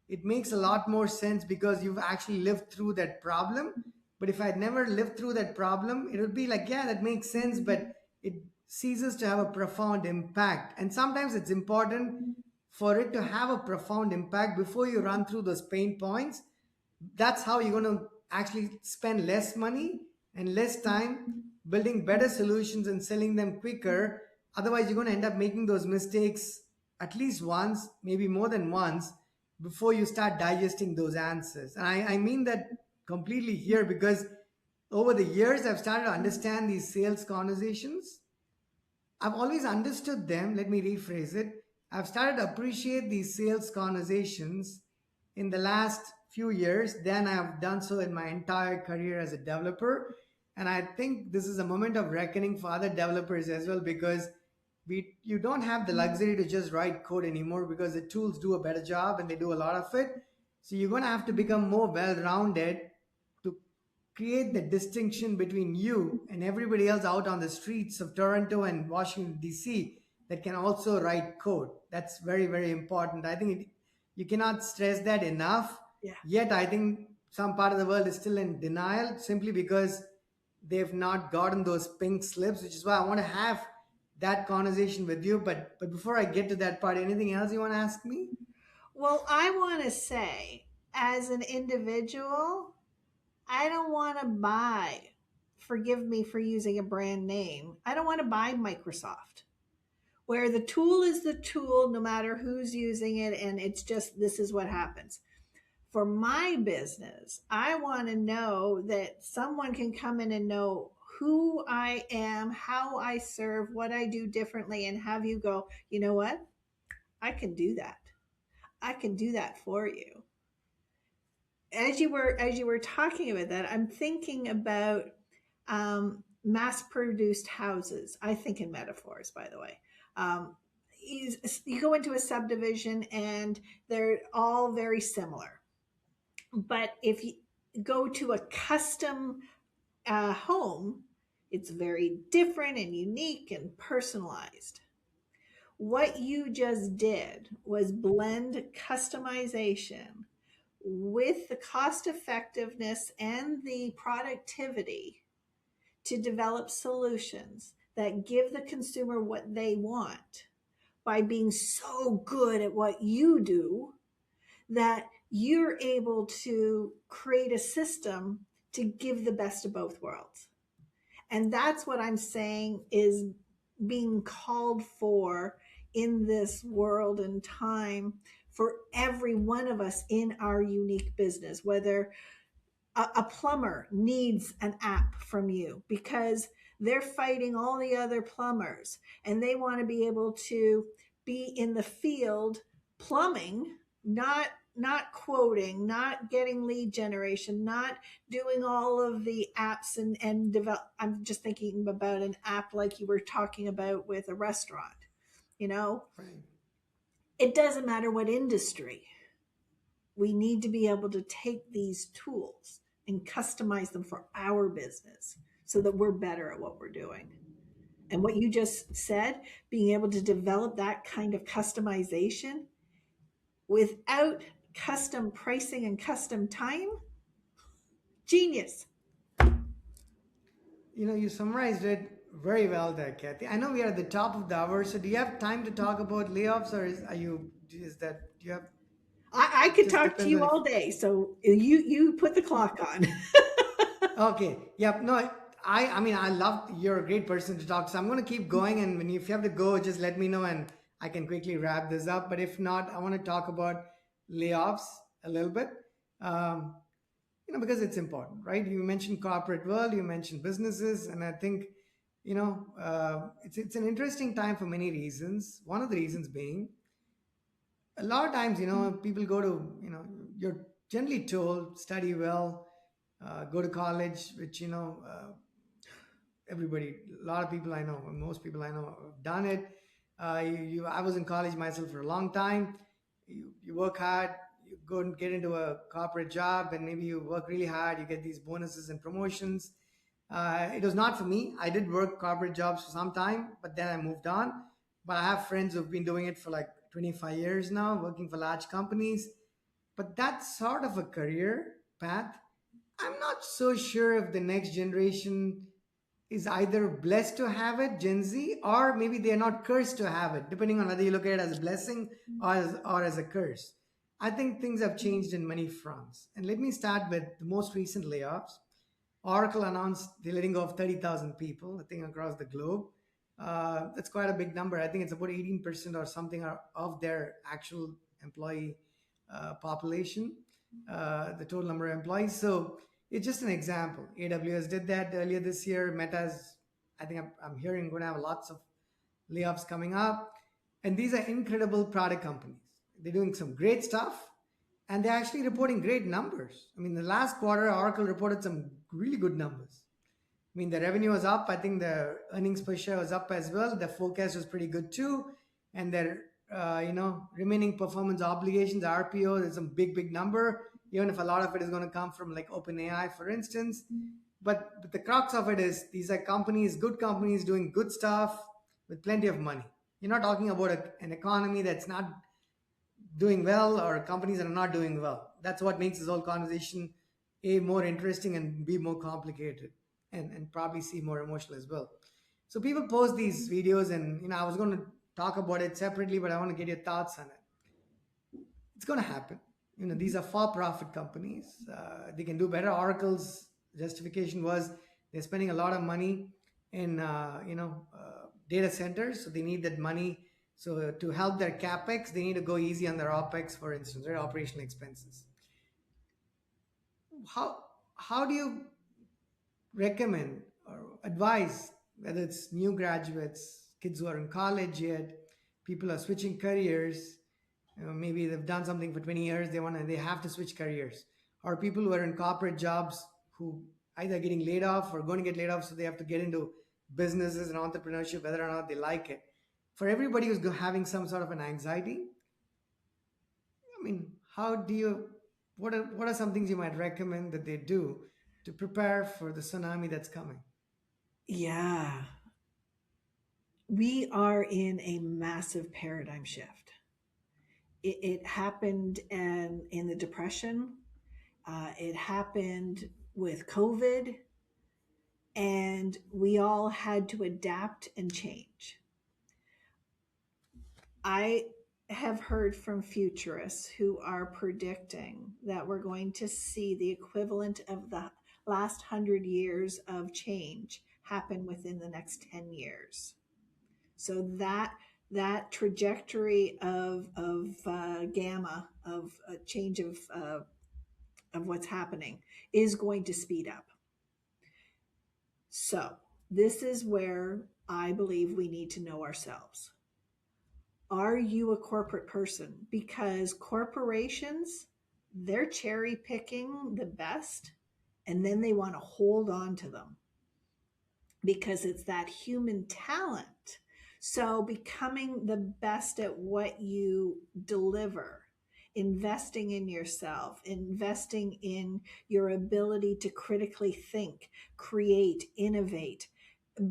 it makes a lot more sense because you've actually lived through that problem. But if I'd never lived through that problem, it would be like, yeah, that makes sense, but it ceases to have a profound impact. And sometimes it's important for it to have a profound impact before you run through those pain points. That's how you're going to actually spend less money and less time building better solutions and selling them quicker. Otherwise, you're going to end up making those mistakes at least once, maybe more than once, before you start digesting those answers. And I mean that completely here because over the years, I've started to understand these sales conversations. I've always understood them. Let me rephrase it. I've started to appreciate these sales conversations in the last few years than I've done so in my entire career as a developer. And I think this is a moment of reckoning for other developers as well because you don't have the luxury to just write code anymore because the tools do a better job and they do a lot of it. So you're going to have to become more well rounded to create the distinction between you and everybody else out on the streets of Toronto and Washington, D.C. that can also write code. That's very, very important. I think you cannot stress that enough. Yeah. Yet, I think some part of the world is still in denial simply because they've not gotten those pink slips, which is why I want to have that conversation with you. But before I get to that part, anything else you want to ask me? Well, I want to say, as an individual, I don't want to buy, forgive me for using a brand name, I don't want to buy Microsoft, where the tool is the tool no matter who's using it, and it's just this is what happens. For my business, I want to know that someone can come in and know who I am, how I serve, what I do differently, and have you go, you know what? I can do that. I can do that for you. As you were talking about that, I'm thinking about mass produced houses. I think in metaphors, by the way. You go into a subdivision and they're all very similar. But if you go to a custom home, it's very different and unique and personalized. What you just did was blend customization with the cost effectiveness and the productivity to develop solutions that give the consumer what they want by being so good at what you do that you're able to create a system to give the best of both worlds. And that's what I'm saying is being called for in this world and time for every one of us in our unique business, whether a plumber needs an app from you because they're fighting all the other plumbers and they want to be able to be in the field plumbing, not quoting, not getting lead generation, not doing all of the apps and develop. I'm just thinking about an app like you were talking about with a restaurant. You know, Right. it doesn't matter what industry, we need to be able to take these tools and customize them for our business so that we're better at what we're doing. And what you just said, being able to develop that kind of customization without custom pricing and custom time, genius. You summarized it very well there, Kathy. I know we are at the top of the hour, so do you have time to talk about layoffs, or is that do you have I could just talk to depends you on if all day. So you put the clock on. okay, yep, no, I mean I love you're a great person to talk, so I'm gonna keep going, and if you have to go, just let me know and I can quickly wrap this up. But if not, I want to talk about layoffs a little bit. Um, because it's important, right? You mentioned corporate world, you mentioned businesses, and I think it's an interesting time for many reasons. One of the reasons being a lot of times, people go to, you're generally told study well, go to college, which everybody, a lot of people I know, most people I know have done it. I was in college myself for a long time. You work hard, you go and get into a corporate job, and maybe you work really hard, you get these bonuses and promotions. It was not for me. I did work corporate jobs for some time, but then I moved on. But I have friends who've been doing it for like 25 years now, working for large companies. But that sort of a career path, I'm not so sure if the next generation is either blessed to have it, Gen Z, or maybe they're not cursed to have it, depending on whether you look at it as a blessing or as a curse. I think things have changed in many fronts. And let me start with the most recent layoffs. Oracle announced they're letting go of 30,000 people, I think, across the globe. That's quite a big number. I think it's about 18% or something of their actual employee population, the total number of employees. So it's just an example. AWS did that earlier this year. Meta's, I think I'm hearing, going to have lots of layoffs coming up. And these are incredible product companies. They're doing some great stuff, and they're actually reporting great numbers. I mean, the last quarter, Oracle reported some really good numbers. I mean, the revenue was up. I think the earnings per share was up as well. The forecast was pretty good too. And their, remaining performance obligations, RPO, is a big number, even if a lot of it is going to come from like OpenAI, for instance. But the crux of it is these are companies, good companies doing good stuff with plenty of money. You're not talking about an economy that's not doing well or companies that are not doing well. That's what makes this whole conversation A, more interesting, and B, more complicated, and probably C, more emotional as well. So people post these videos, and I was going to talk about it separately, but I want to get your thoughts on it. It's going to happen. These are for-profit companies. They can do better. Oracle's justification was they're spending a lot of money in data centers, so they need that money. So to help their capex, they need to go easy on their opex, for instance, their operational expenses. How do you recommend or advise, whether it's new graduates, kids who are in college yet, people are switching careers, maybe they've done something for 20 years, they have to switch careers, or people who are in corporate jobs who either getting laid off or going to get laid off, so they have to get into businesses and entrepreneurship, whether or not they like it. For everybody who's having some sort of an anxiety, I mean, how do you what are some things you might recommend that they do to prepare for the tsunami that's coming? Yeah, we are in a massive paradigm shift. It happened in the Depression. It happened with COVID, and we all had to adapt and change. I have heard from futurists who are predicting that we're going to see the equivalent of the last 100 years of change happen within the next 10 years. So that that trajectory of gamma of a change of what's happening is going to speed up. So this is where I believe we need to know ourselves. Are you a corporate person? Because corporations, they're cherry picking the best and then they want to hold on to them because it's that human talent. So becoming the best at what you deliver, investing in yourself, investing in your ability to critically think, create, innovate,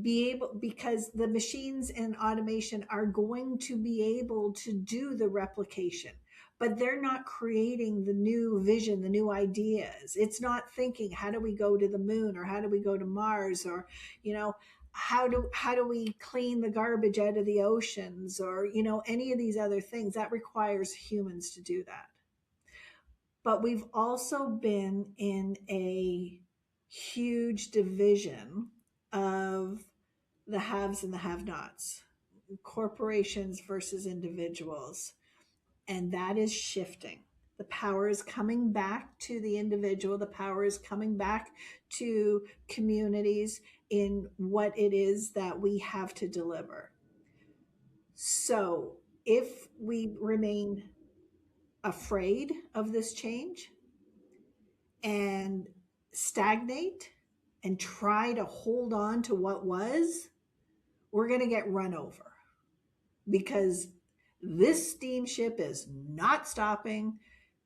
be able, because the machines and automation are going to be able to do the replication, but they're not creating the new vision, the new ideas. It's not thinking, how do we go to the moon, or how do we go to Mars, or you know, how do we clean the garbage out of the oceans, or any of these other things that requires humans to do that. But we've also been in a huge division of the haves and the have nots, corporations versus individuals. And that is shifting. The power is coming back to the individual, the power is coming back to communities in what it is that we have to deliver. So if we remain afraid of this change and stagnate and try to hold on to what was, we're going to get run over because this steamship is not stopping.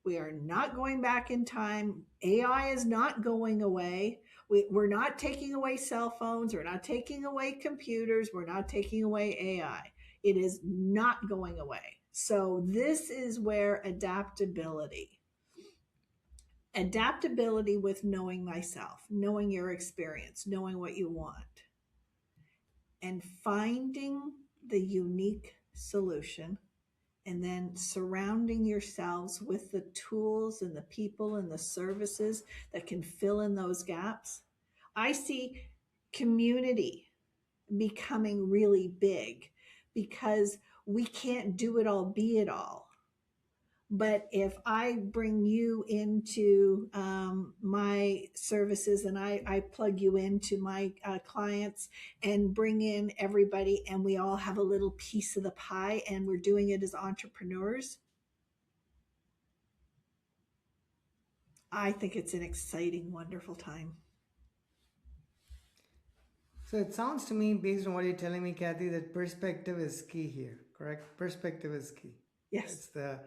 We are not going back in time. AI is not going away. We're not taking away cell phones. We're not taking away computers. We're not taking away AI. It is not going away. So, this is where adaptability with knowing thyself, knowing your experience, knowing what you want, and finding the unique solution, and then surrounding yourselves with the tools and the people and the services that can fill in those gaps. I see community becoming really big because we can't do it all, be it all. But if I bring you into my services, and I plug you into my clients and bring in everybody, and we all have a little piece of the pie, and we're doing it as entrepreneurs, I think it's an exciting, wonderful time. So it sounds to me, based on what you're telling me, Kathy, that perspective is key here, correct? Perspective is key. Yes. It's the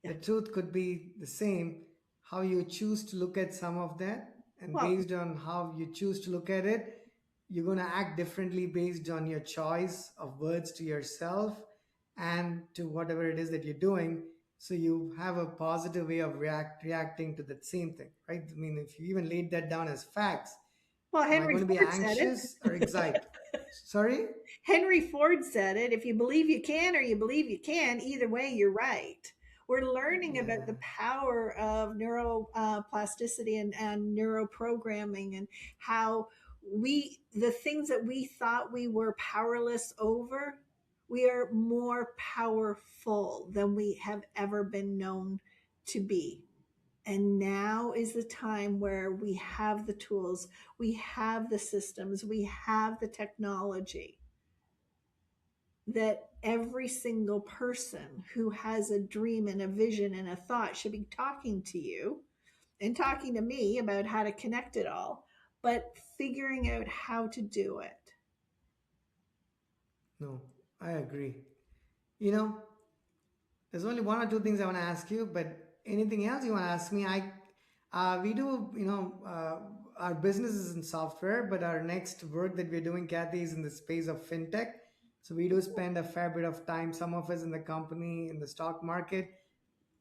Yeah. the truth could be the same. How you choose to look at some of that, and Well, based on how you choose to look at it, you're gonna act differently based on your choice of words to yourself and to whatever it is that you're doing. So you have a positive way of reacting to that same thing, right? I mean, if you even laid that down as facts, well, am I Henry going to be Ford said it. anxious or excite? Sorry? Henry Ford said it. If you believe you can or you believe you can, either way, you're right. We're learning about Yeah. the power of neuroplasticity and neuroprogramming, and how the things that we thought we were powerless over, we are more powerful than we have ever been known to be. And now is the time where we have the tools, we have the systems, we have the technology, that every single person who has a dream and a vision and a thought should be talking to you and talking to me about how to connect it all, but figuring out how to do it. No, I agree. You know, there's only one or two things I want to ask you, but anything else you want to ask me? We do, our business is in software, but our next work that we're doing, Kathy, is in the space of fintech. So we do spend a fair bit of time, some of us in the company, in the stock market,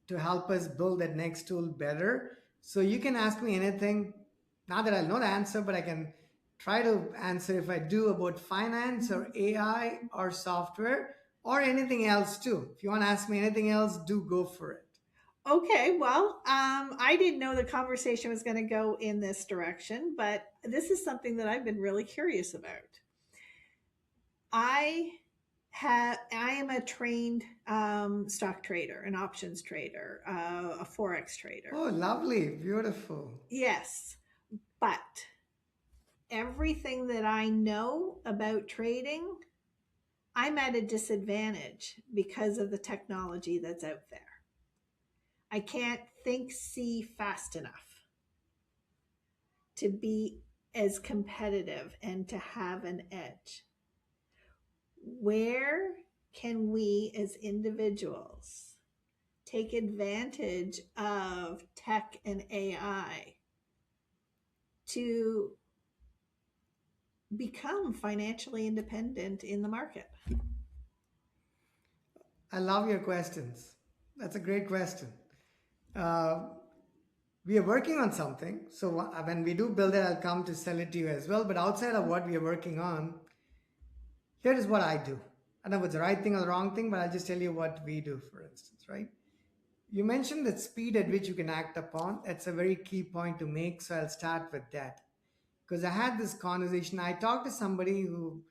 to help us build that next tool better. So you can ask me anything. Not that I'll know the answer, but I can try to answer if I do about finance or AI or software or anything else too. If you want to ask me anything else, do go for it. Okay, well, I didn't know the conversation was going to go in this direction, but this is something that I've been really curious about. I I am a trained stock trader, an options trader, a forex trader. Oh, lovely, beautiful. Yes, but everything that I know about trading, I'm at a disadvantage because of the technology that's out there. I can't think, see fast enough to be as competitive and to have an edge. Where can we as individuals take advantage of tech and AI to become financially independent in the market? I love your questions. That's a great question. Uh, we are working on something. So when we do build it, I'll come to sell it to you as well. But outside of what we are working on, here is what I do. I don't know if it's the right thing or the wrong thing, but I'll just tell you what we do, for instance, right? You mentioned the speed at which you can act upon. That's a very key point to make. So I'll start with that. Because I had this conversation. I talked to somebody who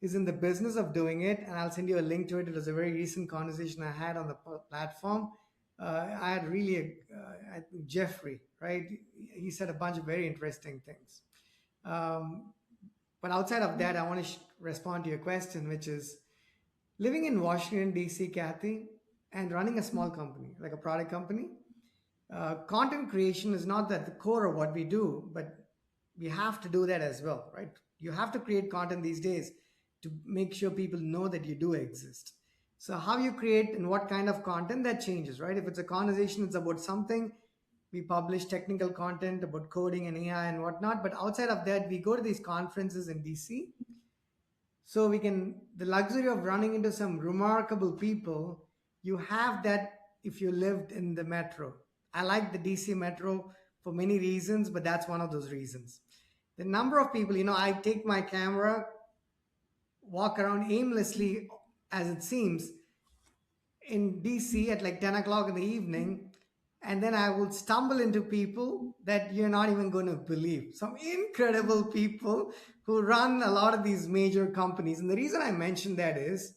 is in the business of doing it, and I'll send you a link to it. It was a very recent conversation I had on the platform. I had really, I think Jeffrey, right? He said a bunch of very interesting things. Um, but outside of that, I want to respond to your question, which is living in Washington, D.C., Kathy, and running a small company, like a product company. Content creation is not at the core of what we do, but we have to do that as well, right? You have to create content these days to make sure people know that you do exist. So, how you create and what kind of content that changes, right? If it's a conversation, it's about something. We publish technical content about coding and AI and whatnot. But outside of that, we go to these conferences in DC, so we can the luxury of running into some remarkable people. You have that if you lived in the metro. I like the DC metro for many reasons, but that's one of those reasons. The number of people, I take my camera, walk around aimlessly, as it seems, in DC at like 10 o'clock in the evening, and then I will stumble into people that you're not even going to believe. Some incredible people who run a lot of these major companies. And the reason I mention that is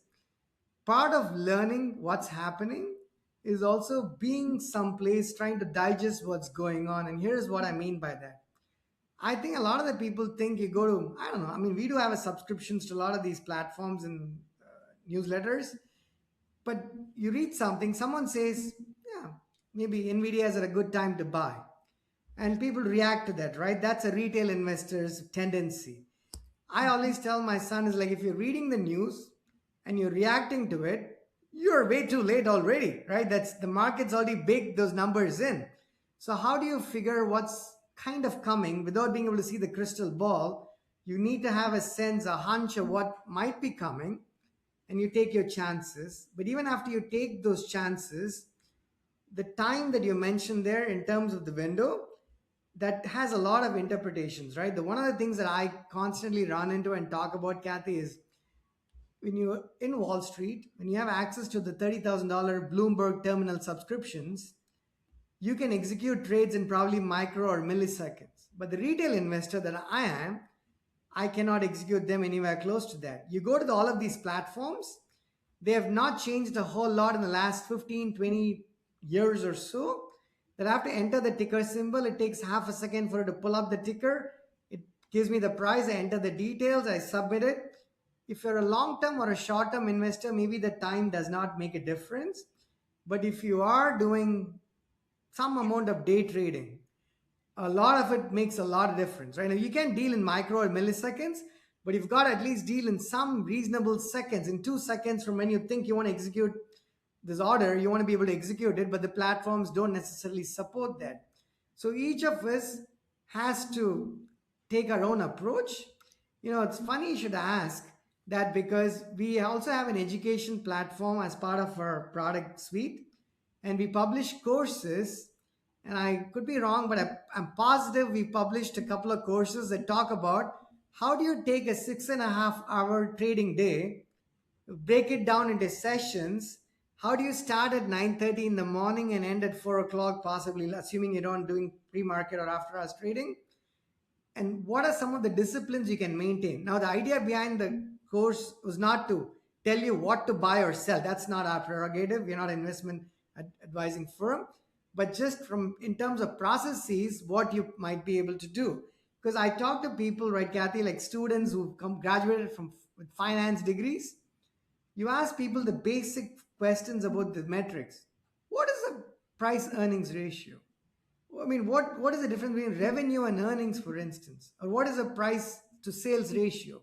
part of learning what's happening is also being someplace trying to digest what's going on. And here's what I mean by that. I think a lot of the people think you go to, I don't know, I mean, we do have a subscriptions to a lot of these platforms and newsletters, but you read something, someone says, yeah, maybe Nvidia is at a good time to buy. And people react to that, right? That's a retail investor's tendency. I always tell my son is like, if you're reading the news and you're reacting to it, you're way too late already, right? That's the market's already baked those numbers in. So how do you figure what's kind of coming without being able to see the crystal ball? You need to have a sense, a hunch of what might be coming, and you take your chances. But even after you take those chances, the time that you mentioned there in terms of the window, that has a lot of interpretations, right? The one of the things that I constantly run into and talk about, Kathy, is when you're in Wall Street, when you have access to the $30,000 Bloomberg terminal subscriptions, you can execute trades in probably micro or milliseconds. But the retail investor that I am, I cannot execute them anywhere close to that. You go to all of these platforms, they have not changed a whole lot in the last 15, 20 years or so. That I have to enter the ticker symbol. It takes half a second for it to pull up the ticker. It gives me the price. I enter the details. I submit it. If you're a long term or a short term investor, maybe the time does not make a difference. But if you are doing some amount of day trading, a lot of it makes a lot of difference, right? Now, you can deal in micro or milliseconds, but you've got to at least deal in some reasonable seconds. In 2 seconds from when you think you want to execute this order, you want to be able to execute it, but the platforms don't necessarily support that. So each of us has to take our own approach. It's funny you should ask that, because we also have an education platform as part of our product suite, and we publish courses. And I could be wrong, but I'm positive we published a couple of courses that talk about how do you take a 6.5 hour trading day, break it down into sessions. How do you start at 9:30 in the morning and end at 4 o'clock, possibly, assuming you don't doing pre-market or after hours trading? And what are some of the disciplines you can maintain? Now, the idea behind the course was not to tell you what to buy or sell. That's not our prerogative. We're not an investment advising firm, but just from in terms of processes, what you might be able to do. Because I talk to people, right, Kathy, like students who come graduated from with finance degrees. You ask people the basic questions about the metrics. What is the price earnings ratio? I mean, what is the difference between revenue and earnings, for instance? Or what is the price to sales ratio?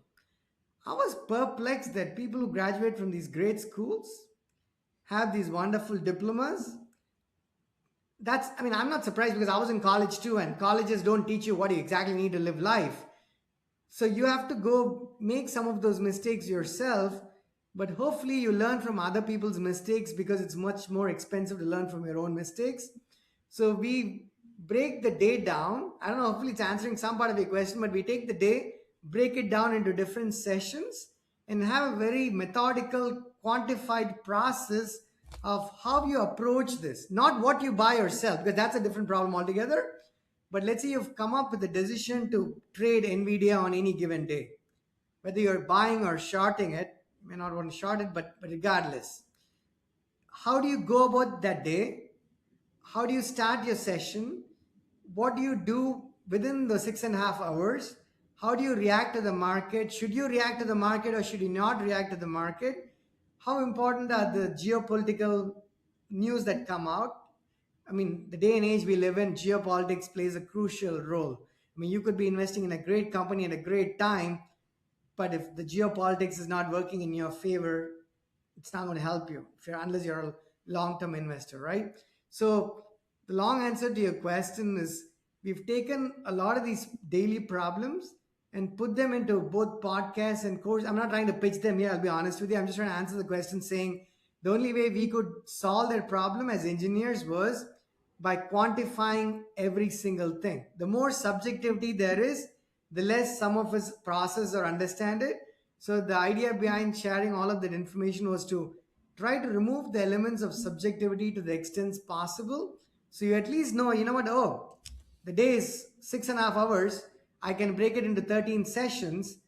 I was perplexed that people who graduate from these great schools have these wonderful diplomas. I mean, I'm not surprised because I was in college too, and colleges don't teach you what you exactly need to live life. So you have to go make some of those mistakes yourself, but hopefully you learn from other people's mistakes because it's much more expensive to learn from your own mistakes. So we break the day down. I don't know, hopefully it's answering some part of your question, but we take the day, break it down into different sessions, and have a very methodical, quantified process of how you approach this. Not what you buy or sell, because that's a different problem altogether. But let's say you've come up with a decision to trade NVIDIA on any given day. Whether you're buying or shorting it, you may not want to short it, but regardless, how do you go about that day? How do you start your session? What do you do within the 6.5 hours? How do you react to the market? Should you react to the market or should you not react to the market? How important are the geopolitical news that come out? I mean, the day and age we live in, geopolitics plays a crucial role. I mean, you could be investing in a great company at a great time, but if the geopolitics is not working in your favor, it's not going to help you if unless you're a long-term investor, right? So the long answer to your question is we've taken a lot of these daily problems and put them into both podcasts and course. I'm not trying to pitch them here, I'll be honest with you. I'm just trying to answer the question saying the only way we could solve their problem as engineers was by quantifying every single thing. The more subjectivity there is, the less some of us process or understand it. So the idea behind sharing all of that information was to try to remove the elements of subjectivity to the extent possible. So you at least know, you know what, oh, the day is 6.5 hours. I can break it into 13 sessions,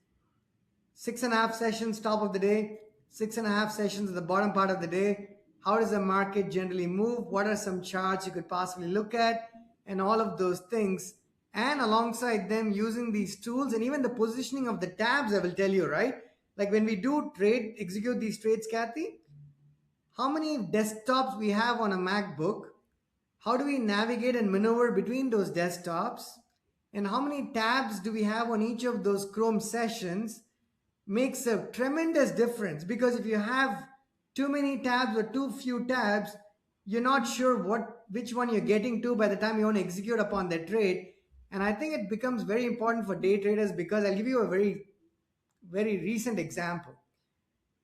6.5 sessions top of the day, 6.5 sessions at the bottom part of the day. How does the market generally move? What are some charts you could possibly look at? And all of those things. And alongside them, using these tools and even the positioning of the tabs, I will tell you, right? Like when we do trade, execute these trades, Kathy, how many desktops we have on a MacBook, how do we navigate and maneuver between those desktops, and how many tabs do we have on each of those Chrome sessions makes a tremendous difference. Because if you have too many tabs or too few tabs, you're not sure which one you're getting to by the time you want to execute upon that trade. And I think it becomes very important for day traders because I'll give you a very very recent example.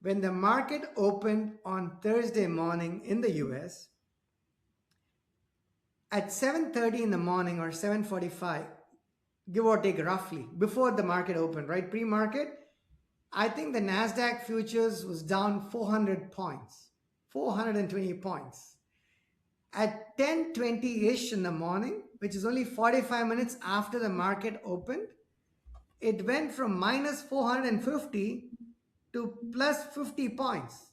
When the market opened on Thursday morning in the US at 7:30 in the morning or 7:45, give or take roughly, before the market opened, right? Pre-market, I think the Nasdaq futures was down 400 points, 420 points. At 10:20ish in the morning, which is only 45 minutes after the market opened, it went from minus 450 to plus 50 points.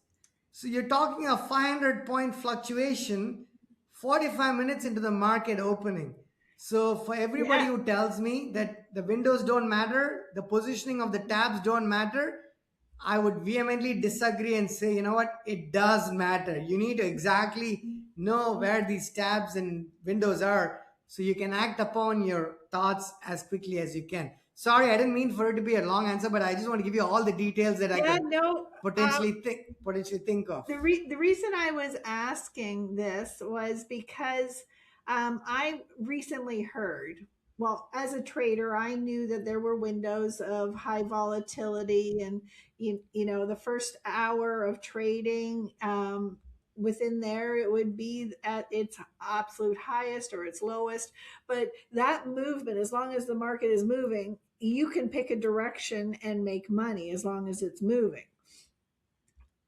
So you're talking a 500 point fluctuation 45 minutes into the market opening. So for everybody Yeah. who tells me that the windows don't matter, the positioning of the tabs don't matter, I would vehemently disagree and say, you know what, it does matter. You need to exactly know where these tabs and windows are so you can act upon your thoughts as quickly as you can. Sorry, I didn't mean for it to be a long answer, but I just want to give you all the details that I Yeah, could no. potentially think of. The reason I was asking this was because I recently heard, well, as a trader, I knew that there were windows of high volatility, and you know, the first hour of trading, within there, it would be at its absolute highest or its lowest. But that movement, as long as the market is moving, you can pick a direction and make money as long as it's moving.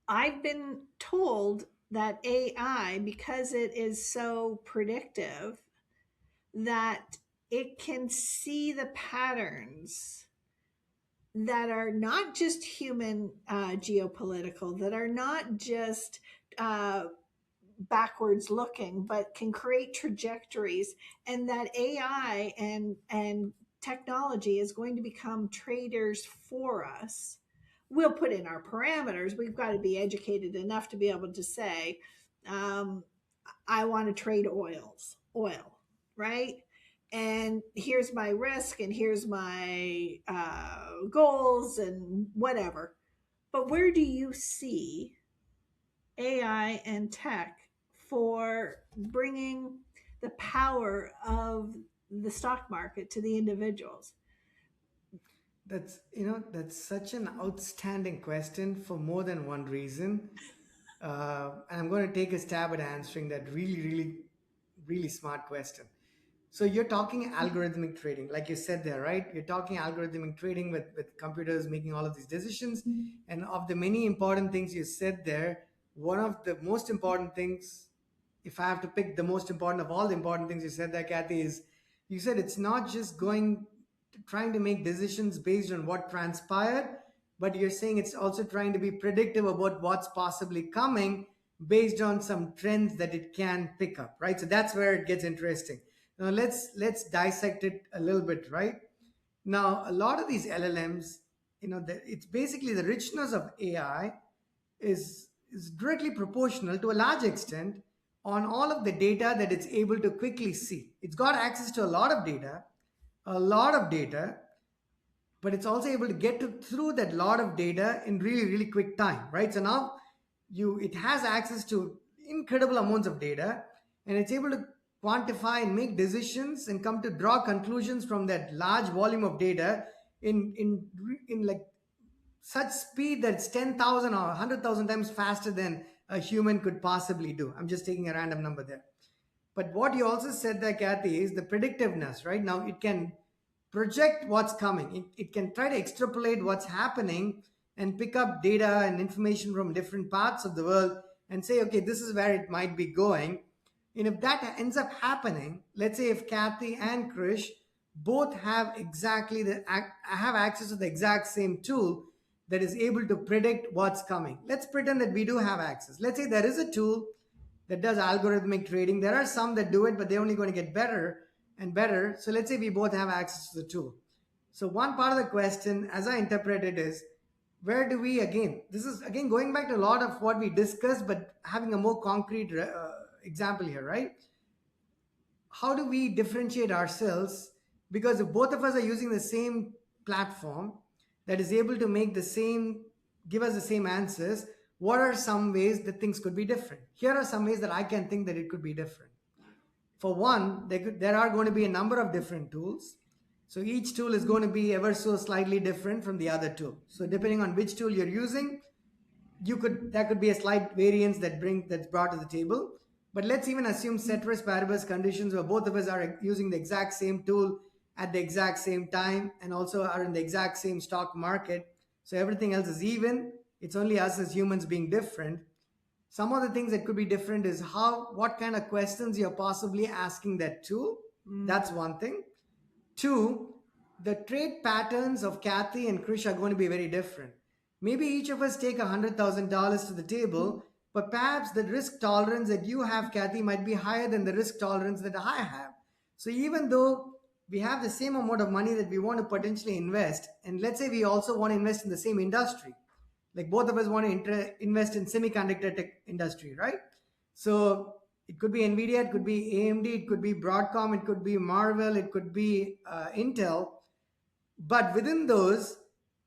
I've been told that AI, because it is so predictive, that it can see the patterns that are not just human geopolitical, that are not just uh, backwards looking, but can create trajectories, and that AI and technology is going to become traders for us. We'll put in our parameters. We've got to be educated enough to be able to say, um, I want to trade oil, right? And here's my risk, and here's my goals, and whatever. But where do you see AI and tech for bringing the power of the stock market to the individuals? That's such an outstanding question for more than one reason. And I'm going to take a stab at answering that really, really, really smart question. So you're talking algorithmic trading, like you said there, right? You're talking algorithmic trading with computers making all of these decisions. And of the many important things you said there, one of the most important things, if I have to pick the most important of all the important things you said there, Kathy, is you said it's not just trying to make decisions based on what transpired, but you're saying it's also trying to be predictive about what's possibly coming based on some trends that it can pick up, right? So that's where it gets interesting. Now let's dissect it a little bit, right? Now a lot of these LLMs, it's basically the richness of AI is directly proportional to a large extent on all of the data that it's able to quickly see. It's got access to a lot of data, but it's also able to get through that lot of data in really, really quick time, right? So now it has access to incredible amounts of data, and it's able to quantify and make decisions and come to draw conclusions from that large volume of data in like such speed that it's 10,000 or 100,000 times faster than a human could possibly do. I'm just taking a random number there. But what you also said there, Kathy, is the predictiveness, right? Now it can project what's coming. It can try to extrapolate what's happening and pick up data and information from different parts of the world and say, okay, this is where it might be going. And if that ends up happening, let's say if Kathy and Krish both have access to the exact same tool that is able to predict what's coming. Let's pretend that we do have access. Let's say there is a tool that does algorithmic trading. There are some that do it, but they're only going to get better and better. So let's say we both have access to the tool. So one part of the question, as I interpret it, is where do we again? This is again going back to a lot of what we discussed, but having a more concrete example here, right? How do we differentiate ourselves? Because if both of us are using the same platform that is able to give us the same answers, what are some ways that things could be different? Here are some ways that I can think that it could be different. For one, there are going to be a number of different tools. So each tool is going to be ever so slightly different from the other tool. So depending on which tool you're using, there could be a slight variance that's brought to the table. But let's even assume ceteris paribus conditions where both of us are using the exact same tool at the exact same time and also are in the exact same stock market. So everything else is even. It's only us as humans being different. Some of the things that could be different is what kind of questions you're possibly asking that tool. That's one thing. Two, the trade patterns of Kathy and Krish are going to be very different. Maybe each of us take $100,000 to the table, but perhaps the risk tolerance that you have, Kathy, might be higher than the risk tolerance that I have. So even though we have the same amount of money that we want to potentially invest, and let's say we also want to invest in the same industry, like both of us want to invest in semiconductor tech industry, right? So it could be Nvidia, it could be AMD, it could be Broadcom, it could be Marvell, it could be Intel. But within those,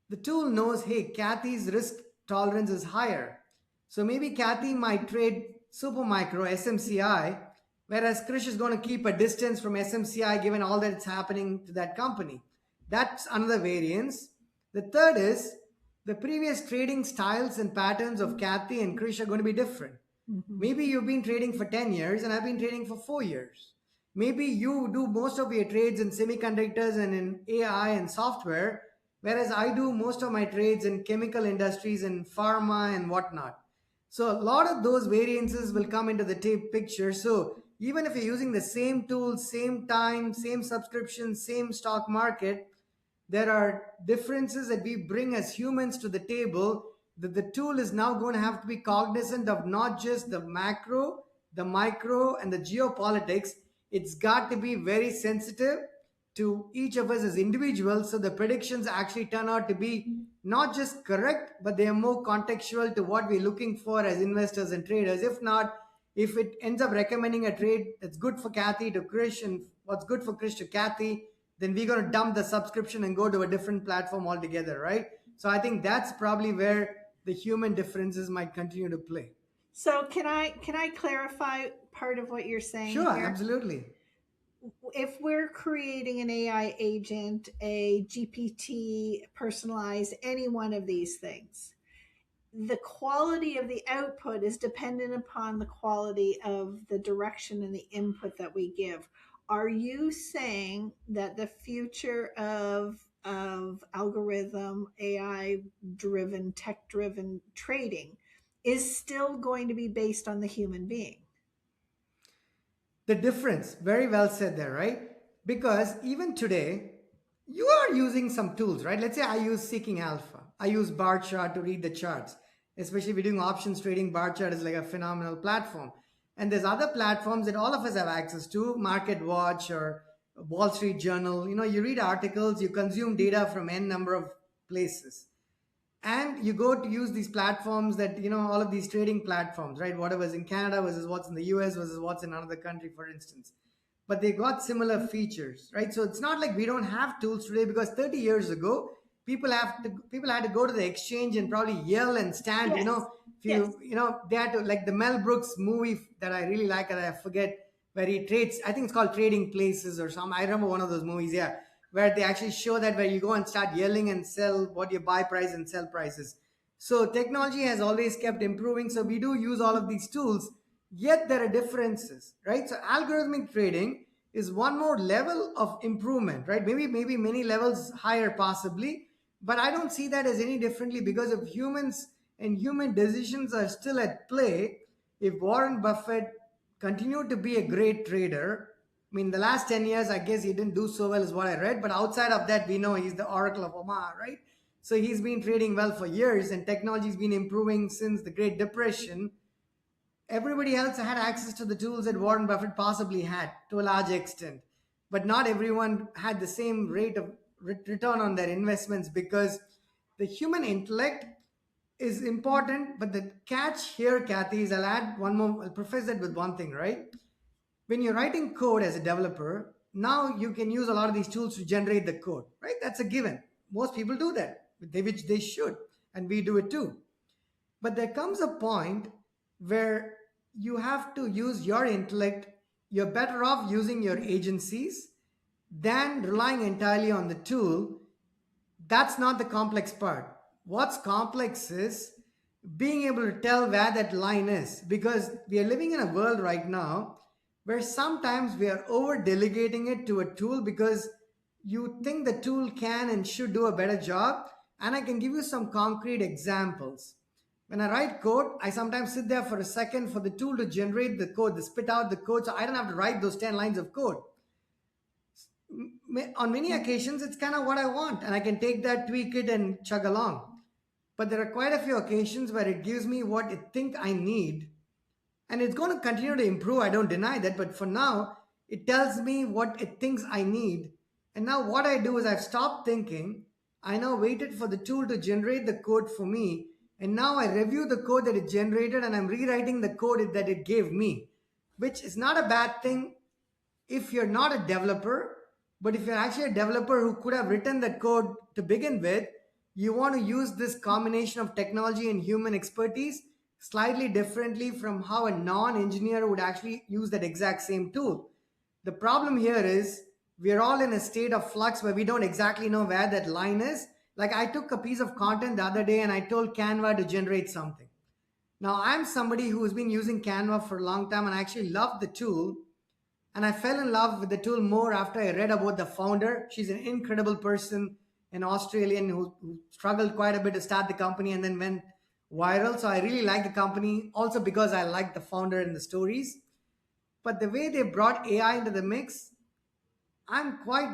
the tool knows, hey, Kathy's risk tolerance is higher. So maybe Kathy might trade Supermicro, SMCI, whereas Krish is going to keep a distance from SMCI given all that's happening to that company. That's another variance. The third is the previous trading styles and patterns of Kathy and Krish are going to be different. Maybe you've been trading for 10 years and I've been trading for 4 years. Maybe you do most of your trades in semiconductors and in AI and software, whereas I do most of my trades in chemical industries and pharma and whatnot. So a lot of those variances will come into the picture. So even if you're using the same tool, same time, same subscription, same stock market, there are differences that we bring as humans to the table, that the tool is now going to have to be cognizant of not just the macro, the micro, and the geopolitics. It's got to be very sensitive to each of us as individuals, so the predictions actually turn out to be not just correct, but they are more contextual to what we're looking for as investors and traders. If not, if it ends up recommending a trade that's good for Kathy to Krish and what's good for Krish to Kathy, then we're going to dump the subscription and go to a different platform altogether, right? So I think that's probably where the human differences might continue to play. So can I clarify part of what you're saying Sure, here? absolutely. If we're creating an AI agent, a GPT, personalized, any one of these things, the quality of the output is dependent upon the quality of the direction and the input that we give. Are you saying that the future of algorithm, AI driven, tech driven trading is still going to be based on the human being? The difference, very well said there, right? Because even today, you are using some tools, right? Let's say I use Seeking Alpha. I use bar chart to read the charts. Especially if you're doing options trading, bar chart is like a phenomenal platform. And there's other platforms that all of us have access to, Market Watch or Wall Street Journal. You know, you read articles, you consume data from n number of places, and you go to use these platforms, that all of these trading platforms, right? Whatever's in Canada versus what's in the US versus what's in another country, for instance. But they got similar features, right? So it's not like we don't have tools today, because 30 years ago, people had to go to the exchange and probably yell and stand. Yes. If Yes. they had to, like the Mel Brooks movie that I really like, and I forget, where he trades, I think it's called Trading Places or something. I remember one of those movies, yeah, where they actually show that, where you go and start yelling and sell what your buy price and sell prices. So technology has always kept improving. So we do use all of these tools, yet there are differences, right? So algorithmic trading is one more level of improvement, right? Maybe many levels higher possibly, but I don't see that as any differently, because if humans and human decisions are still at play, if Warren Buffett continued to be a great trader, I mean, the last 10 years, I guess he didn't do so well, is what I read. But outside of that, we know he's the Oracle of Omaha, right? So he's been trading well for years, and technology's been improving since the Great Depression. Everybody else had access to the tools that Warren Buffett possibly had to a large extent. But not everyone had the same rate of return on their investments, because the human intellect is important. But the catch here, Kathy, is I'll preface that with one thing, right? When you're writing code as a developer, now you can use a lot of these tools to generate the code, right? That's a given. Most people do that, which they should, and we do it too. But there comes a point where you have to use your intellect. You're better off using your agencies than relying entirely on the tool. That's not the complex part. What's complex is being able to tell where that line is, because we are living in a world right now where sometimes we are over delegating it to a tool, because you think the tool can and should do a better job. And I can give you some concrete examples. When I write code, I sometimes sit there for a second for the tool to generate the code, to spit out the code, so I don't have to write those 10 lines of code. On many occasions, it's kind of what I want, and I can take that, tweak it, and chug along. But there are quite a few occasions where it gives me what it think I need, and it's going to continue to improve. I don't deny that, but for now, it tells me what it thinks I need. And now what I do is I've stopped thinking. I now waited for the tool to generate the code for me, and now I review the code that it generated, and I'm rewriting the code that it gave me, which is not a bad thing if you're not a developer. But if you're actually a developer who could have written that code to begin with, you want to use this combination of technology and human expertise slightly differently from how a non-engineer would actually use that exact same tool. The problem here is we're all in a state of flux where we don't exactly know where that line is. Like, I took a piece of content the other day and I told Canva to generate something. Now, I'm somebody who's been using Canva for a long time, and I actually love the tool. And I fell in love with the tool more after I read about the founder. She's an incredible person, an Australian who struggled quite a bit to start the company and then went viral. So I really like the company also because I like the founder and the stories. But the way they brought AI into the mix, I'm quite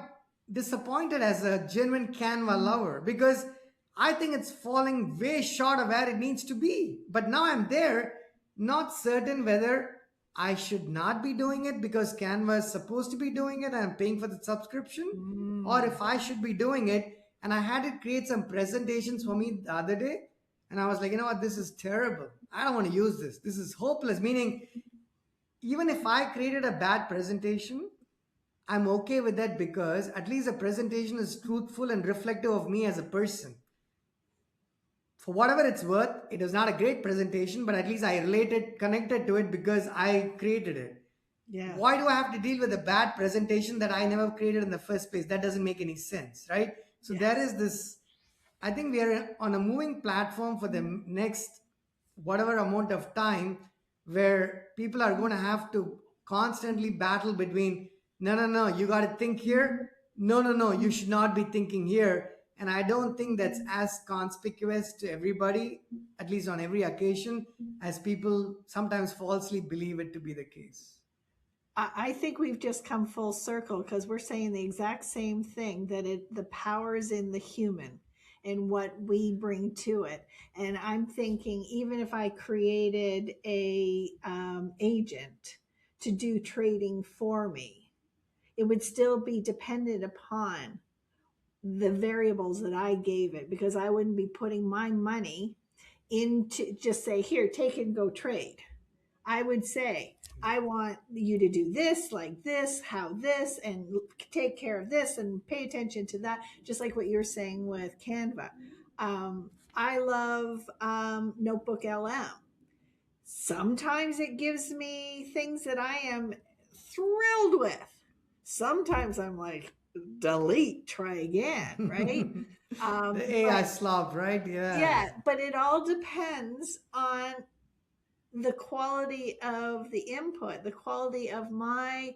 disappointed as a genuine Canva lover because I think it's falling way short of where it needs to be. But now I'm there, not certain whether I should not be doing it because Canva is supposed to be doing it and I'm paying for the subscription, or Mm. if I should be doing it. And I had it create some presentations for me the other day, and I was like, you know what, this is terrible. I don't want to use this. This is hopeless. Meaning, even if I created a bad presentation, I'm okay with that because at least the presentation is truthful and reflective of me as a person. For whatever it's worth, it was not a great presentation, but at least I related, connected to it because I created it. Yeah. Why do I have to deal with a bad presentation that I never created in the first place? That doesn't make any sense, right? So there Yes. is this, I think we are on a moving platform for the next whatever amount of time where people are going to have to constantly battle between no, no, no, you got to think here. No, no, no, you should not be thinking here. And I don't think that's as conspicuous to everybody, at least on every occasion, as people sometimes falsely believe it to be the case. I think we've just come full circle because we're saying the exact same thing, that the power is in the human and what we bring to it. And I'm thinking, even if I created a agent to do trading for me, it would still be dependent upon the variables that I gave it, because I wouldn't be putting my money into just say, here, take it and go trade. I would say, I want you to do this, like this, how this, and take care of this and pay attention to that, just like what you're saying with Canva. I love Notebook LM. Sometimes it gives me things that I am thrilled with. Sometimes I'm like, delete, try again, right? The AI But slob, right? Yeah. yeah, but it all depends on the quality of the input, the quality of my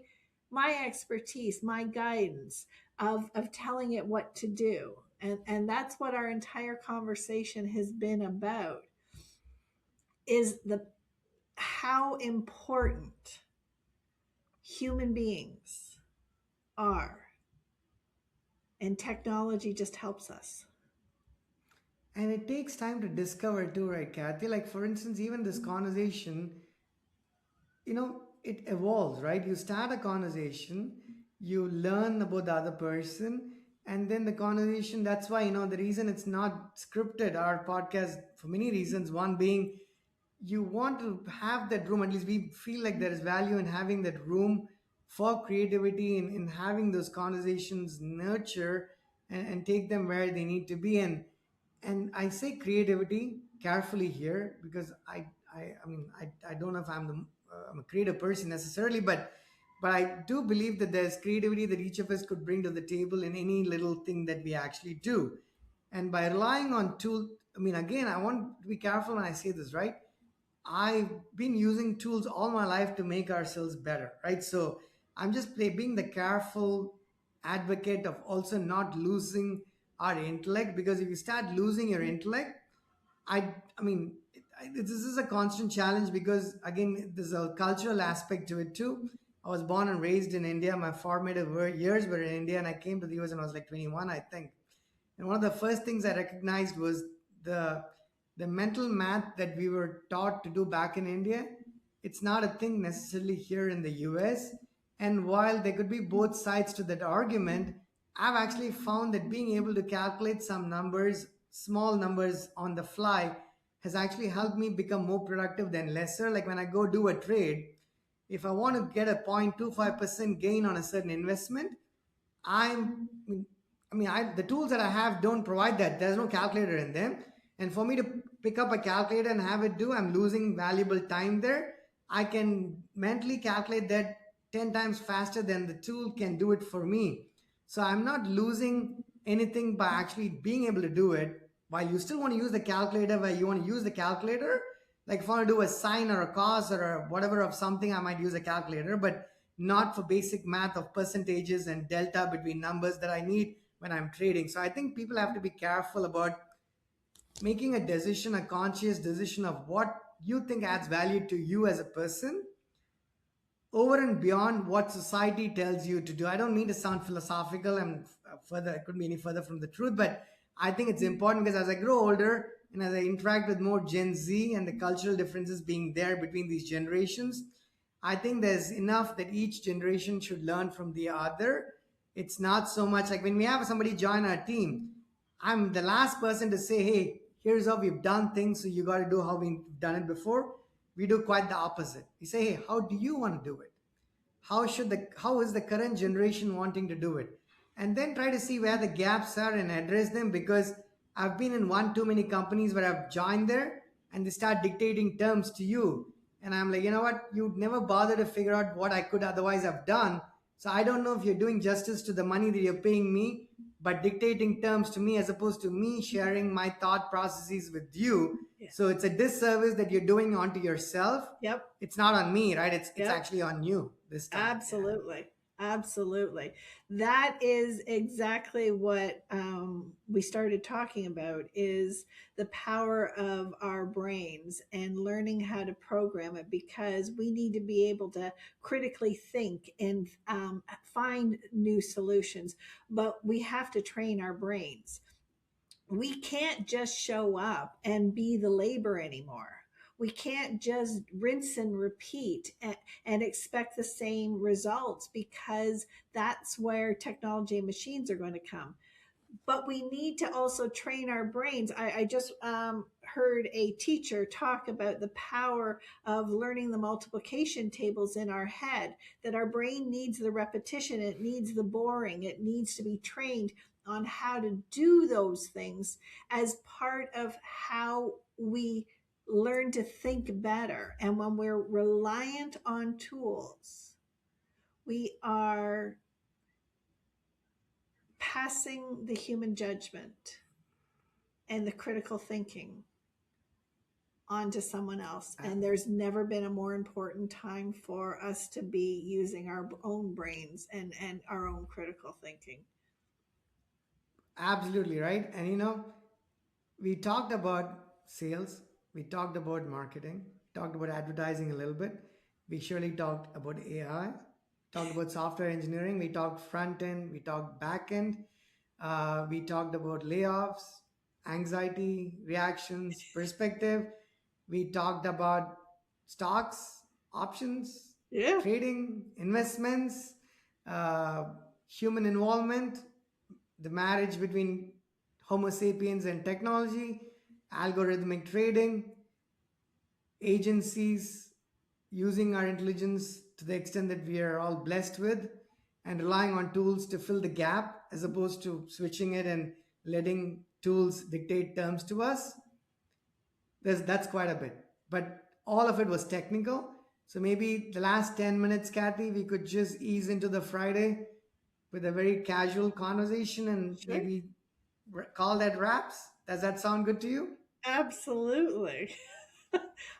expertise, my guidance of telling it what to do. And that's what our entire conversation has been about, is the how important human beings are, and technology just helps us. And it takes time to discover too, right, Kathy? Like, for instance, even this conversation, it evolves, right? You start a conversation, you learn about the other person, and then the conversation, that's why, the reason it's not scripted, our podcast, for many reasons. One being, you want to have that room, at least we feel like there is value in having that room for creativity, in having those conversations nurture and take them where they need to be. And I say creativity carefully here because I don't know if I'm a creative person necessarily, but I do believe that there's creativity that each of us could bring to the table in any little thing that we actually do. And by relying on tool, again, I want to be careful when I say this, right? I've been using tools all my life to make ourselves better, right? So I'm just being the careful advocate of also not losing our intellect, because if you start losing your intellect, I mean, this is a constant challenge because again, there's a cultural aspect to it too. I was born and raised in India. My formative years were in India, and I came to the US when I was like 21, I think. And one of the first things I recognized was the the mental math that we were taught to do back in India. It's not a thing necessarily here in the US. And while there could be both sides to that argument, I've actually found that being able to calculate some numbers, small numbers on the fly, has actually helped me become more productive than lesser. Like when I go do a trade, if I want to get a 0.25% gain on a certain investment, I'm, the tools that I have don't provide that. There's no calculator in them. And for me to pick up a calculator and have it do, I'm losing valuable time there. I can mentally calculate that 10 times faster than the tool can do it for me. So I'm not losing anything by actually being able to do it. While you still want to use the calculator, where you want to use the calculator, like if I want to do a sine or a cos or a whatever of something, I might use a calculator, but not for basic math of percentages and delta between numbers that I need when I'm trading. So I think people have to be careful about making a decision, a conscious decision of what you think adds value to you as a person, over and beyond what society tells you to do. I don't mean to sound philosophical and further, it couldn't be any further from the truth, but I think it's important because as I grow older and as I interact with more Gen Z and the cultural differences being there between these generations, I think there's enough that each generation should learn from the other. It's not so much like when we have somebody join our team, I'm the last person to say, hey, here's how we've done things, so you got to do how we've done it before. We do quite the opposite. We say, hey, how do you want to do it? How is the current generation wanting to do it, and then try to see where the gaps are and address them. Because I've been in one too many companies where I've joined there and they start dictating terms to you, and I'm like, you know what, you'd never bother to figure out what I could otherwise have done. So I don't know if you're doing justice to the money that you're paying me, but dictating terms to me as opposed to me sharing my thought processes with you. Yeah. So it's a disservice that you're doing onto yourself. Yep. It's not on me, right? It's Yep. actually on you this time. Yeah. Absolutely. Absolutely. That is exactly what we started talking about is the power of our brains and learning how to program it, because we need to be able to critically think and find new solutions, but we have to train our brains. We can't just show up and be the labor anymore. We can't just rinse and repeat and expect the same results, because that's where technology and machines are going to come. But we need to also train our brains. I just heard a teacher talk about the power of learning the multiplication tables in our head, that our brain needs the repetition, it needs the boring, it needs to be trained on how to do those things as part of how we learn to think better. And when we're reliant on tools, we are passing the human judgment and the critical thinking onto someone else. And there's never been a more important time for us to be using our own brains and our own critical thinking. Absolutely right. And we talked about sales, we talked about marketing, talked about advertising a little bit. We surely talked about AI, talked about software engineering, we talked front end, we talked back end, we talked about layoffs, anxiety, reactions, perspective. We talked about stocks, options, Yeah. trading, investments, uh, human involvement, the marriage between Homo sapiens and technology, algorithmic trading, agencies using our intelligence to the extent that we are all blessed with, and relying on tools to fill the gap as opposed to switching it and letting tools dictate terms to us. That's quite a bit. But all of it was technical. So maybe the last 10 minutes, Kathy, we could just ease into the Friday with a very casual conversation and Sure. maybe call that wraps. Does that sound good to you? Absolutely.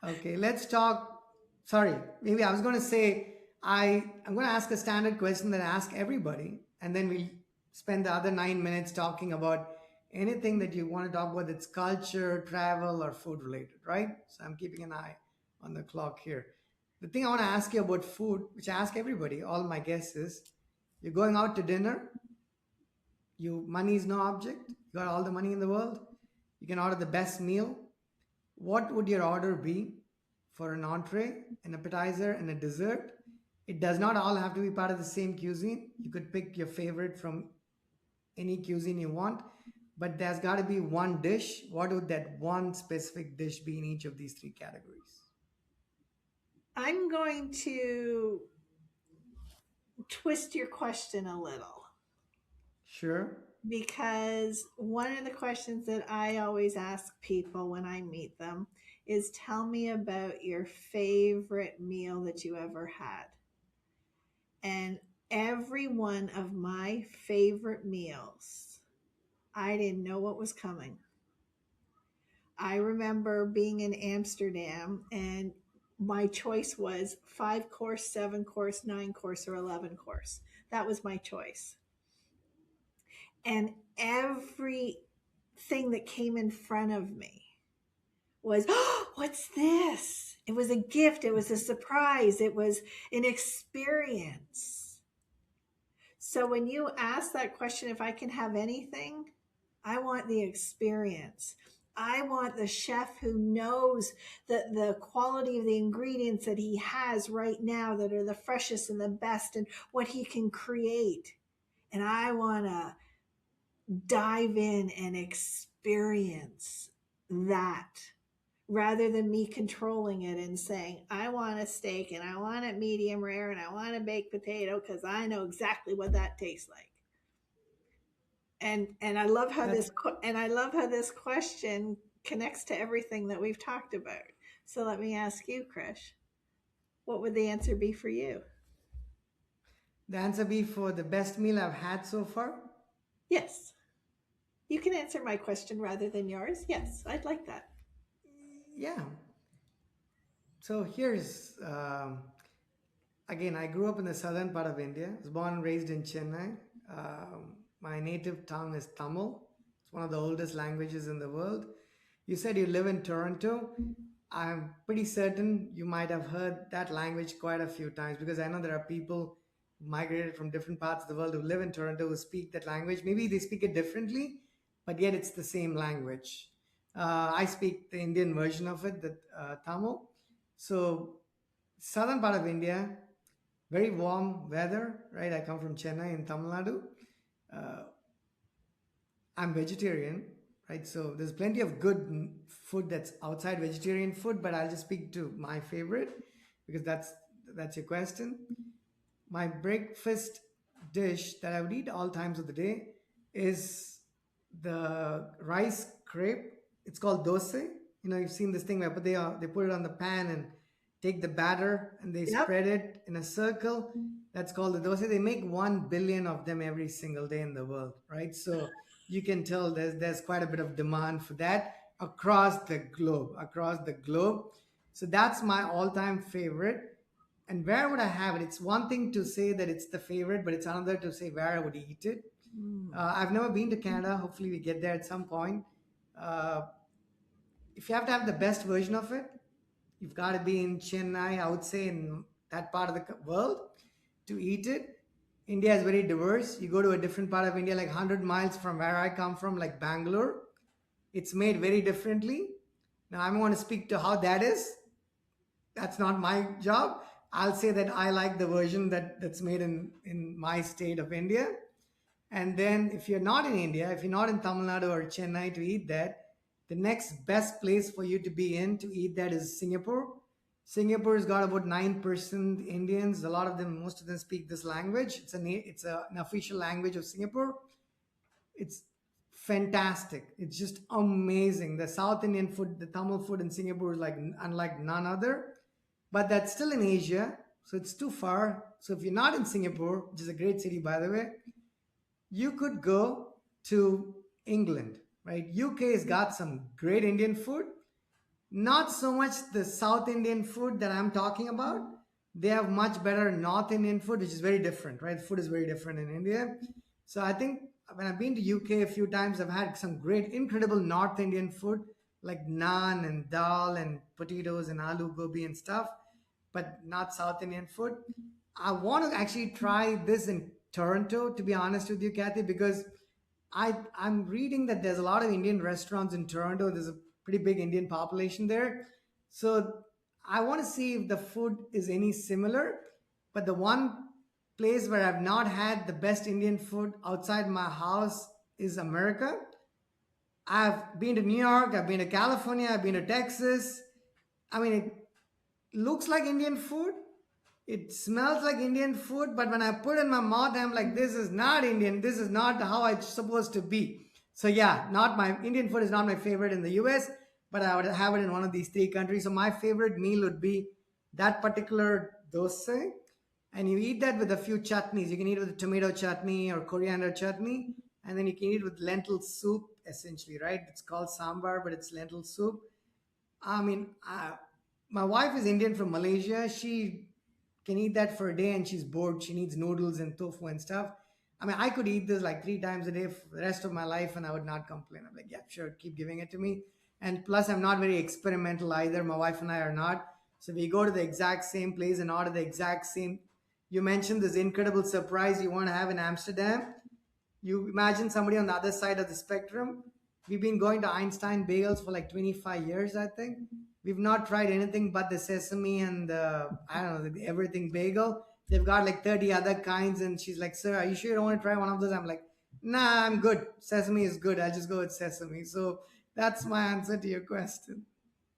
Okay, let's talk. Sorry, maybe I was going to say I'm going to ask a standard question that I ask everybody, and then we'll spend the other 9 minutes talking about anything that you want to talk about that's culture, travel, or food related, right? So I'm keeping an eye on the clock here. The thing I want to ask you about food, which I ask everybody, all my guests, is you're going out to dinner, you money is no object, you got all the money in the world, you can order the best meal. What would your order be for an entree, an appetizer, and a dessert? It does not all have to be part of the same cuisine. You could pick your favorite from any cuisine you want, but there's got to be one dish. What would that one specific dish be in each of these three categories? I'm going to twist your question a little, Sure. because one of the questions that I always ask people when I meet them is, tell me about your favorite meal that you ever had. And every one of my favorite meals, I didn't know what was coming. I remember being in Amsterdam, and my choice was 5 course, 7 course, 9 course, or 11 course. That was my choice. And everything that came in front of me was, oh, what's this? It was a gift. It was a surprise. It was an experience. So when you ask that question, if I can have anything, I want the experience. I want the chef who knows the quality of the ingredients that he has right now that are the freshest and the best and what he can create. And I want to dive in and experience that rather than me controlling it and saying, I want a steak and I want it medium rare and I want a baked potato because I know exactly what that tastes like. And I love how That this question connects to everything that we've talked about. So let me ask you, Krish, what would the answer be for you? the answer be for the best meal I've had so far. Yes. You can answer my question rather than yours. Yes, I'd like that. Yeah. So here's again, I grew up in the southern part of India. I was born and raised in Chennai. My native tongue is Tamil. It's one of the oldest languages in the world. You said you live in Toronto. I'm pretty certain you might have heard that language quite a few times because I know there are people who migrated from different parts of the world who live in Toronto who speak that language. Maybe they speak it differently, but yet it's the same language. I speak the Indian version of it, the Tamil. So, southern part of India, very warm weather, right? I come from Chennai in Tamil Nadu. Uh, I'm vegetarian, right? So there's plenty of good food that's outside vegetarian food, but I'll just speak to my favorite because that's your question. My breakfast dish that I would eat all times of the day is the rice crepe. It's called dosa. You know, you've seen this thing where they put it on the pan and take the batter and they Yep. spread it in a circle. That's called the dosa. They make 1 billion of them every single day in the world, right? So you can tell there's quite a bit of demand for that across the globe, across the globe. So that's my all-time favorite. And where would I have it? It's one thing to say that it's the favorite, but it's another to say where I would eat it. Mm. I've never been to Canada. Hopefully, we get there at some point. Uh, if you have to have the best version of it, you've got to be in Chennai, I would say, in that part of the world to eat it. India is very diverse. You go to a different part of India, like 100 miles from where I come from, like Bangalore. It's made very differently. Now, I'm going to speak to how that is. That's not my job. I'll say that I like the version that's made in my state of India. And then if you're not in India, if you're not in Tamil Nadu or Chennai to eat that, the next best place for you to be in to eat that is Singapore. Singapore's got about 9% Indians. A lot of them, most of them speak this language. An official language of Singapore. It's fantastic. It's just amazing. The South Indian food, the Tamil food in Singapore is like unlike none other. But that's still in Asia, so it's too far. So if you're not in Singapore, which is a great city by the way, you could go to England, right? UK has got some great Indian food. Not so much the South Indian food that I'm talking about. They have much better North Indian food, which is very different, right? Food is very different in India. So I think when I've been to UK a few times, I've had some great, incredible North Indian food like naan and dal and potatoes and aloo gobi and stuff, but not South Indian food. I want to actually try this in Toronto, to be honest with you, Kathy, because I'm reading that there's a lot of Indian restaurants in Toronto. There's a pretty big Indian population there. So I want to see if the food is any similar. But the one place where I've not had the best Indian food outside my house is America. I've been to New York, I've been to California, I've been to Texas. I mean, it looks like Indian food. It smells like Indian food, but when I put it in my mouth, I'm like, this is not Indian. This is not how it's supposed to be. So yeah, not my Indian food is not my favorite in the US, but I would have it in one of these three countries. So my favorite meal would be that particular dosa. And you eat that with a few chutneys. You can eat it with tomato chutney or coriander chutney, and then you can eat it with lentil soup, essentially, right? It's called sambar, but it's lentil soup. I mean, my wife is Indian from Malaysia. She can eat that for a day and she's bored. She needs noodles and tofu and stuff. I mean, I could eat this like 3 times a day for the rest of my life and I would not complain. I'm like, yeah, sure, keep giving it to me. And plus, I'm not very experimental either. My wife and I are not. So we go to the exact same place and order the exact same. You mentioned this incredible surprise you want to have in Amsterdam. You imagine somebody on the other side of the spectrum. We've been going to Einstein Bagels for like 25 years, I think. We've not tried anything but the sesame and the, I don't know, the everything bagel. They've got like 30 other kinds. And she's like, "Sir, are you sure you don't want to try one of those?" I'm like, "Nah, I'm good. Sesame is good. I'll just go with sesame." So that's my answer to your question.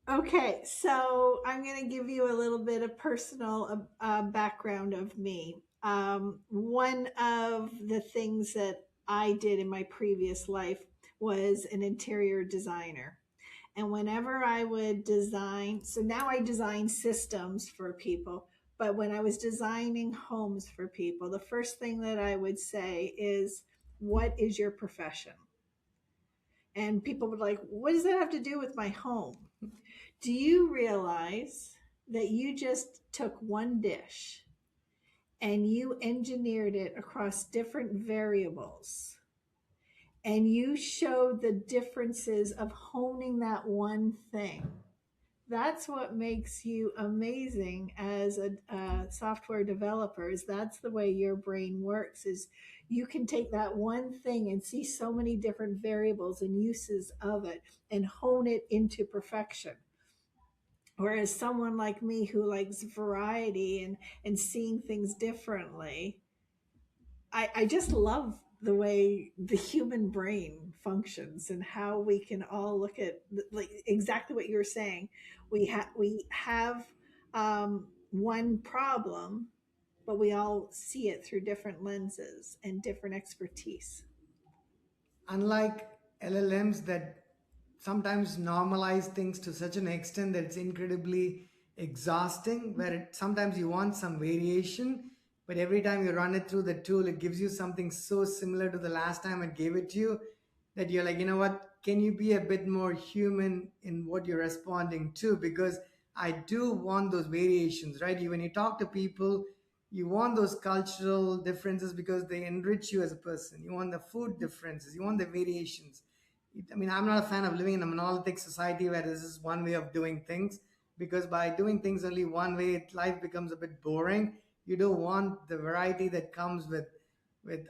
Okay, so I'm going to give you a little bit of personal background of me. One of the things that I did in my previous life was an interior designer. And whenever I would design, so now I design systems for people, but when I was designing homes for people, the first thing that I would say is, "What is your profession?" And people would like, "What does that have to do with my home?" Do you realize that you just took one dish and you engineered it across different variables and you showed the differences of honing that one thing? That's what makes you amazing as a software developer. Is that's the way your brain works, is you can take that one thing and see so many different variables and uses of it and hone it into perfection. Whereas someone like me who likes variety and seeing things differently, I just love the way the human brain functions and how we can all look at, like exactly what you're saying. We have one problem, but we all see it through different lenses and different expertise. Unlike LLMs that sometimes normalize things to such an extent that it's incredibly exhausting, where sometimes you want some variation, but every time you run it through the tool, it gives you something so similar to the last time it gave it to you that you're like, you know what? Can you be a bit more human in what you're responding to? Because I do want those variations, right? When you talk to people, you want those cultural differences because they enrich you as a person. You want the food differences, you want the variations. I mean, I'm not a fan of living in a monolithic society where this is one way of doing things, because by doing things only one way, life becomes a bit boring. You don't want the variety that comes with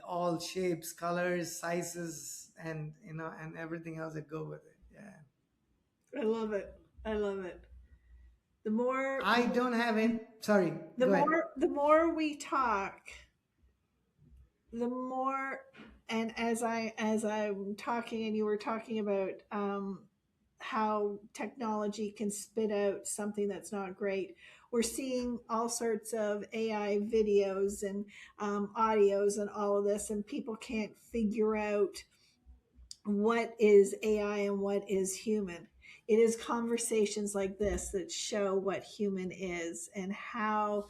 all shapes, colors, sizes, and and everything else that go with it. Yeah. I love it. I love it. The more I don't have it. Sorry, the go ahead. more we talk, the more, and as I'm talking and you were talking about how technology can spit out something that's not great, we're seeing all sorts of AI videos and audios and all of this, and people can't figure out what is AI and what is human. It is conversations like this that show what human is and how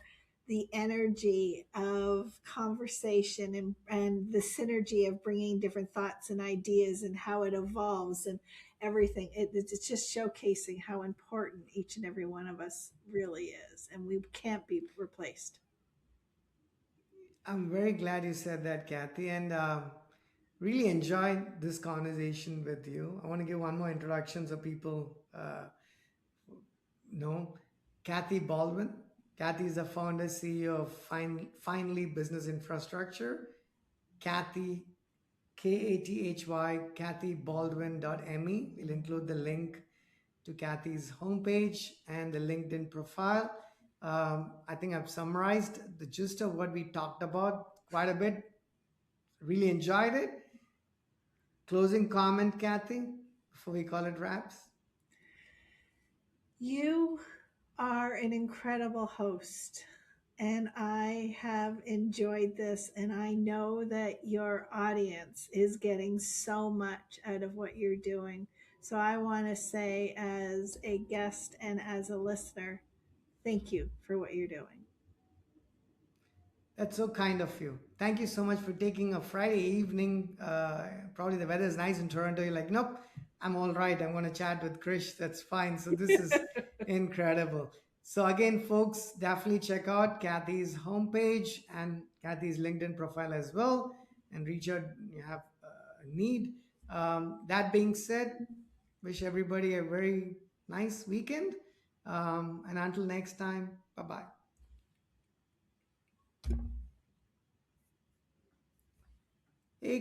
the energy of conversation and the synergy of bringing different thoughts and ideas and how it evolves and everything. It's just showcasing how important each and every one of us really is, and we can't be replaced. I'm very glad you said that, Kathy, and really enjoyed this conversation with you. I want to give one more introduction so people know Kathy Baldwin. Kathy is the founder, CEO of Finally Business Infrastructure. Kathy, Kathy, kathybaldwin.me. We'll include the link to Kathy's homepage and the LinkedIn profile. I think I've summarized the gist of what we talked about quite a bit. Really enjoyed it. Closing comment, Kathy, before we call it wraps. You are an incredible host, and I have enjoyed this, and I know that your audience is getting so much out of what you're doing. So I want to say, as a guest and as a listener, thank you for what you're doing. That's so kind of you. Thank you so much for taking a Friday evening. Probably the weather is nice in Toronto. You're like, nope, I'm all right. I'm going to chat with Krish. That's fine. So this is incredible. So again, folks, definitely check out Kathy's homepage and Kathy's LinkedIn profile as well, and reach out. You have a need. That being said, Wish everybody a very nice weekend. And until next time, bye bye. Hey,